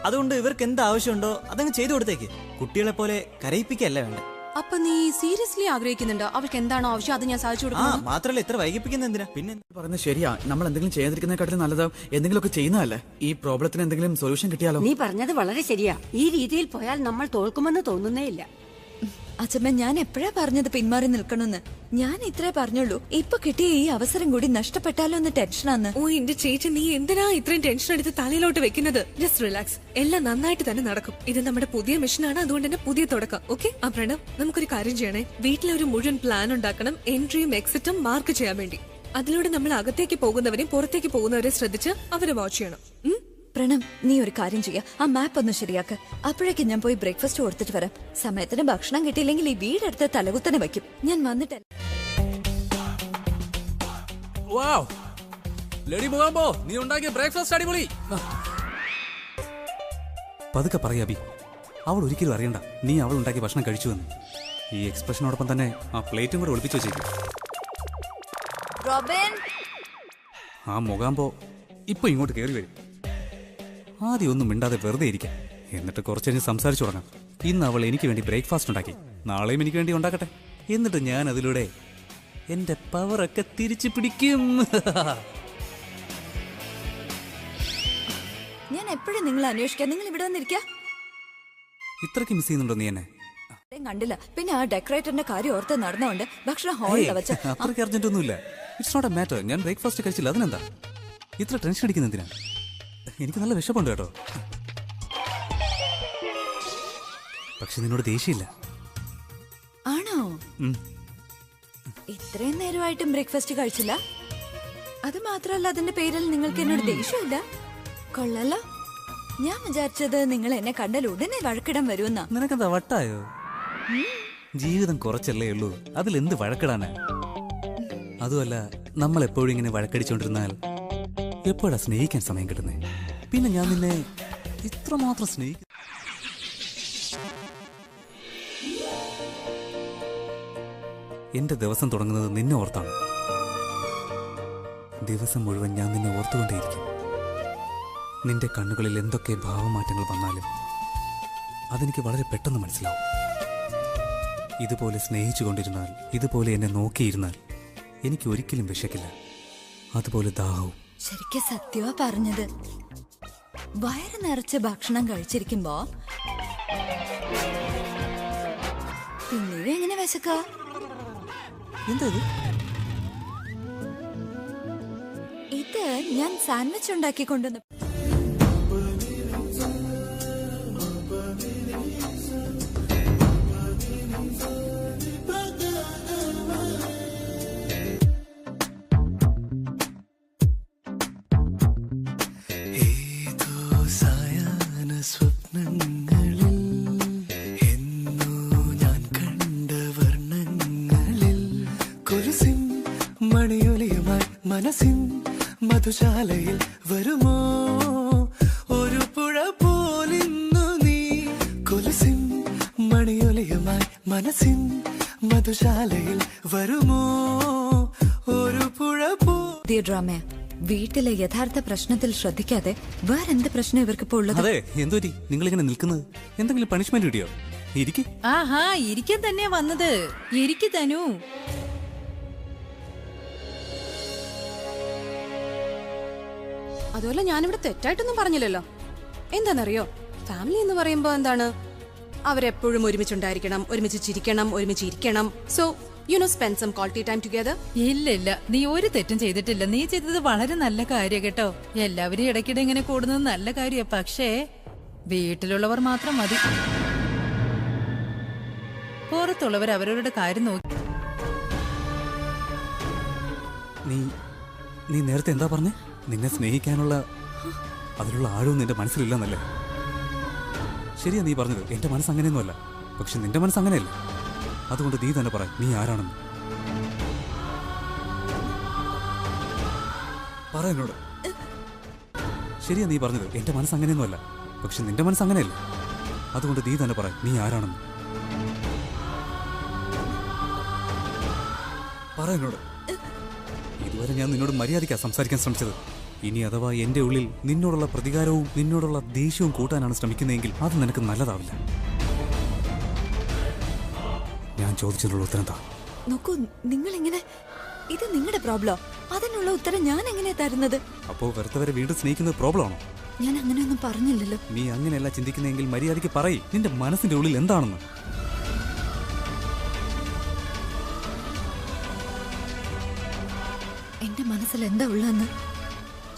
അതുകൊണ്ട് ഇവർക്ക് എന്ത് ആവശ്യമുണ്ടോ അതങ്ങ് ചെയ്തു കൊടുത്തേക്ക്. കുട്ടികളെ പോലെ കരയിപ്പിക്കല്ല വേണ്ട. അപ്പൊ നീ സീരിയസ്ലി ആഗ്രഹിക്കുന്നുണ്ടോ അവൾക്ക് എന്താണോ ആവശ്യം അത് ഞാൻ സാധിച്ചു കൊടുക്കണം? മാത്രല്ല ഇത്ര വൈകിപ്പിക്കുന്ന എന്തിനാ? പിന്നെ പറയുന്നത് ശരിയാ. നമ്മൾ എന്തെങ്കിലും ചെയ്യാതിരിക്കുന്നതിനെക്കാട്ടിലും നല്ലത് എന്തെങ്കിലുമൊക്കെ ചെയ്യുന്നതല്ലേ? ഈ പ്രോബ്ലത്തിന് എന്തെങ്കിലും സൊല്യൂഷൻ കിട്ടിയാലോ? നീ പറഞ്ഞത് വളരെ ശരിയാ. ഈ രീതിയിൽ പോയാൽ നമ്മൾ തോൽക്കുമെന്ന് തോന്നുന്നേ ഇല്ല. അച്ഛമ്മ ഞാൻ എപ്പോഴാ പറഞ്ഞത് പിന്മാറി നിൽക്കണമെന്ന്? ഞാൻ ഇത്രേ പറഞ്ഞുള്ളൂ. ഇപ്പൊ കിട്ടിയ ഈ അവസരം കൂടി നഷ്ടപ്പെട്ടാലോ എന്ന് ടെൻഷനാന്ന്. ഓ എന്റെ ചേച്ചി, നീ എന്തിനാ ഇത്രയും ടെൻഷൻ എടുത്ത് തലയിലോട്ട് വെക്കുന്നത്? ജസ്റ്റ് റിലാക്സ്, എല്ലാം നന്നായിട്ട് തന്നെ നടക്കും. ഇത് നമ്മുടെ പുതിയ മിഷനാണ്, അതുകൊണ്ട് തന്നെ പുതിയ തുടക്കം. ഓക്കെ ആ പ്രണവ്, നമുക്കൊരു കാര്യം ചെയ്യണേ. വീട്ടിലൊരു മുഴുവൻ പ്ലാൻ ഉണ്ടാക്കണം, എൻട്രിയും എക്സിറ്റും മാർക്ക് ചെയ്യാൻ വേണ്ടി. അതിലൂടെ നമ്മൾ അകത്തേക്ക് പോകുന്നവരെയും പുറത്തേക്ക് പോകുന്നവരെ ശ്രദ്ധിച്ച് അവരെ വാച്ച് ചെയ്യണം. പ്രണവ്, നീ ഒരു കാര്യം ചെയ്യാ, ആ മാപ്പ് ഒന്ന് ശരിയാക്ക. അപ്പോഴേക്കും ഞാൻ പോയി ബ്രേക്ക്ഫാസ്റ്റ് കൊടുത്തിട്ട് വരാം. സമയത്തിന് ഭക്ഷണം കിട്ടിയില്ലെങ്കിൽ ഈ വീടെടുത്ത് തലകുത്തനെ വയ്ക്കും. ഞാൻ വന്നിട്ട് നീ ഉണ്ടാക്കിയ ബ്രേക്ക്ഫാസ്റ്റ് അടിപൊളി. പതുക്കെ പറയാ ബി, അവൾ ഒരിക്കലും അറിയണ്ട നീ അവൾ ഉണ്ടാക്കിയ ഭക്ഷണം കഴിച്ചു എന്ന്. ഈ എക്സ്പ്രഷനോടൊപ്പം തന്നെ ആ പ്ലേറ്റും കൂടെ ഒളിപ്പിച്ചു വെച്ചേക്കും. ആ മുഖാമ്പോ ഇപ്പൊ ഇങ്ങോട്ട് കയറി വരും. ആദ്യം ഒന്നും മിണ്ടാതെ വെറുതെ ഇരിക്കാം, എന്നിട്ട് കുറച്ചു കഴിഞ്ഞ് സംസാരിച്ചു തുടങ്ങാം. ഇന്ന് അവൾ എനിക്ക് വേണ്ടി ബ്രേക്ക്ഫാസ്റ്റ് ഉണ്ടാക്കി, നാളെയും എനിക്ക് വേണ്ടി ഉണ്ടാക്കട്ടെ. എന്നിട്ട് ഞാൻ അതിലൂടെ എന്റെ പവറൊക്കെ തിരിച്ചു പിടിക്കും. ഞാൻ എപ്പോഴും നിങ്ങളെ അന്വേഷിക്കാം. നിങ്ങൾ ഇവിടെ വന്നിരിക്കാ. ഇത്രയ്ക്ക് മിസ് ചെയ്യുന്നുണ്ടോ നീ എന്നെ? കണ്ടില്ല. പിന്നെ ആ ഡെക്കറേറ്ററിന്റെ കാര്യം ഓർത്ത് നടന്നുകൊണ്ട് ഭക്ഷണം ഹാളിൽ വെച്ച അത്രയ്ക്ക് അർജന്റ് ഒന്നുമില്ല. It's not a matter. ഞാൻ ബ്രേക്ക്ഫാസ്റ്റ് കഴിച്ചില്ല, അതിനെന്താ ഇത്ര ടെൻഷൻ അടിക്കുന്ന എന്തിനാ? എനിക്ക് നല്ല വിശപ്പുണ്ട് കേട്ടോ, പക്ഷെ നിന്നോട് ദേഷ്യമില്ല. ആണോ? ഇത്രയും നേരമായിട്ടും ബ്രേക്ക്ഫാസ്റ്റ് കഴിച്ചില്ല. അത് മാത്രമല്ല, അതിന്റെ പേരിൽ നിങ്ങൾക്ക് എന്നോട് ദേഷ്യമില്ല. കൊള്ളല്ലോ. ഞാൻ വിചാരിച്ചത് നിങ്ങൾ എന്നെ കണ്ടാൽ ഉടനെ വഴക്കിടാൻ വരുമെന്നാ. നിനക്കെന്താ വട്ടായോ? ജീവിതം കുറച്ചല്ലേ ഉള്ളൂ, അതിലെന്ത് വഴക്കിടാനാ? അതുമല്ല, നമ്മൾ എപ്പോഴും ഇങ്ങനെ വഴക്കടിച്ചോണ്ടിരുന്നാൽ എപ്പോഴാ സ്നേഹിക്കാൻ സമയം കിട്ടുന്നേ? പിന്നെ ഞാൻ നിന്നെ ഇത്രമാത്രം സ്നേഹിക്കും. എന്റെ ദിവസം തുടങ്ങുന്നത് നിന്നെ ഓർത്താണ്. ദിവസം മുഴുവൻ ഞാൻ നിന്നെ ഓർത്തുകൊണ്ടേയിരിക്കും. നിന്റെ കണ്ണുകളിൽ എന്തൊക്കെ ഭാവമാറ്റങ്ങൾ വന്നാലും അതെനിക്ക് വളരെ പെട്ടെന്ന് മനസ്സിലാവും. ഇതുപോലെ സ്നേഹിച്ചു കൊണ്ടിരുന്നാൽ, ഇതുപോലെ എന്നെ നോക്കിയിരുന്നാൽ എനിക്ക് ഒരിക്കലും വിശക്കില്ല. അതുപോലെ ദാഹവും. ശരിക്കും സത്യമാ പറഞ്ഞത്. വയറ് നിറച്ച് ഭക്ഷണം കഴിച്ചിരിക്കുമ്പോ പിന്നെയും എങ്ങനെ വിശക്ക? എന്താ ഇത്? ഞാൻ സാൻഡ്വിച്ച് ഉണ്ടാക്കി കൊണ്ടുവന്നു. സ്വപ്നങ്ങളിൽ എന്നോ ഞാൻ കണ്ട വർണ്ണങ്ങളിൽ കൊലുസിൻ മണിയൊലിയുമായി മനസ്സിൻ മധുശാലയിൽ വരുമോ ഒരു പുഴ പോലിന്നു നീ. കൊലുസിൻ മണിയൊലിയുമായി മനസ്സിൻ മധുശാലയിൽ വരുമോ ഒരു പുഴ പോ. ഡ്രാമ വീട്ടിലെ യഥാർത്ഥ പ്രശ്നത്തിൽ ശ്രദ്ധിക്കാതെ വേറെന്ത് പ്രശ്നം ഇവർക്കിപ്പോ ഉള്ളത്? അതെ, എന്തോറ്റി നിങ്ങളിങ്ങനെ നിൽക്കുന്നത്? എന്തെങ്കിലും പണിഷ്മെന്റ് കിട്ടിയോ? ഇരിക്കും. ആഹാ, ഇരിക്കാൻ തന്നെയാ വന്നത്. ഇരിക്കു തനു. അതുപോലെ ഞാനിവിടെ തെറ്റായിട്ടൊന്നും പറഞ്ഞില്ലല്ലോ. എന്താണെന്നറിയോ, ഫാമിലി എന്ന് പറയുമ്പോ എന്താണ്, അവരെപ്പോഴും ഒരുമിച്ചുണ്ടായിരിക്കണം, ഒരുമിച്ച് ചിരിക്കണം, ഒരുമിച്ച് ഇരിക്കണം. So you know, spend some quality time together. ഇല്ല, നീ ഒരു തെറ്റും ചെയ്തിട്ടില്ല. നീ ചെയ്തത് വളരെ നല്ല കാര്യം കേട്ടോ. എല്ലാവരും ഇടയ്ക്കിടെ ഇങ്ങനെ കൂടുന്നത് നല്ല കാര്യ. പക്ഷേ വീട്ടിലുള്ളവർ മാത്രം മതി. പുറത്തുള്ളവർ അവരവരുടെ കാര്യം നോക്കി. നീ നേരത്തെ എന്താ പറഞ്ഞേ? നിന്നെ സ്നേഹിക്കാനുള്ള അതിലുള്ള ആഴവും നിന്റെ മനസ്സിലില്ലെന്നല്ലേ? ശരിയാ നീ പറഞ്ഞത്. എന്റെ മനസ്സ് അങ്ങനെയൊന്നുമല്ല, പക്ഷെ നിന്റെ മനസ്സ് അങ്ങനെയല്ല. അതുകൊണ്ട് നീ തന്നെ പറ, നീ ആരാണെന്ന് പറ എന്നോട്. ശരിയാ നീ പറഞ്ഞത്. എന്റെ മനസ്സ് അങ്ങനെയൊന്നുമല്ല, പക്ഷെ നിന്റെ മനസ്സ് അങ്ങനെയല്ല. അതുകൊണ്ട് നീ തന്നെ പറ, നീ ആരാണെന്ന് പറ എന്നോട്. ഇതുവരെ ഞാൻ നിന്നോട് മര്യാദയ്ക്കാ സംസാരിക്കാൻ ശ്രമിച്ചത്. ഇനി അഥവാ എന്റെ ഉള്ളിൽ നിന്നോടുള്ള പ്രതികാരവും നിന്നോടുള്ള ദേഷ്യവും കൂട്ടാനാണ് ശ്രമിക്കുന്നതെങ്കിൽ അത് നിനക്ക് നല്ലതാവില്ല. ഞാൻ ചോദിച്ചതിനുള്ള ഉത്തരം താ. നോക്കൂ, നിങ്ങളിങ്ങനെ, ഇത് നിങ്ങളുടെ പ്രോബ്ലം. അതിനുള്ള ഉത്തരം ഞാൻ എങ്ങനെയാ തരുന്നത്? അപ്പോ വെറുതെ വീണ്ടും സ്നേഹിക്കുന്നത് പ്രോബ്ലം ആണോ? ഞാൻ അങ്ങനെയൊന്നും പറഞ്ഞില്ലല്ലോ. നീ അങ്ങനെയല്ല ചിന്തിക്കുന്നെങ്കിൽ മര്യാദയ്ക്ക് പറയ് നിന്റെ മനസ്സിന്റെ ഉള്ളിൽ എന്താണെന്ന്. എന്റെ മനസ്സിൽ എന്താ ഉള്ളതെന്ന്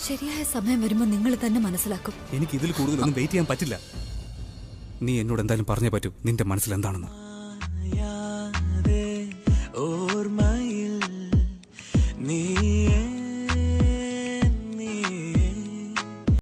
ശരിയായ സമയം വരുമ്പോൾ നിങ്ങൾ തന്നെ മനസ്സിലാക്കും. എനിക്ക് ഇതിൽ കൂടുതലൊന്നും വെയിറ്റ് ചെയ്യാൻ പറ്റില്ല. നീ എന്നോട് എന്തായാലും പറഞ്ഞേ പറ്റൂ നിന്റെ മനസ്സിൽ എന്താണെന്ന്.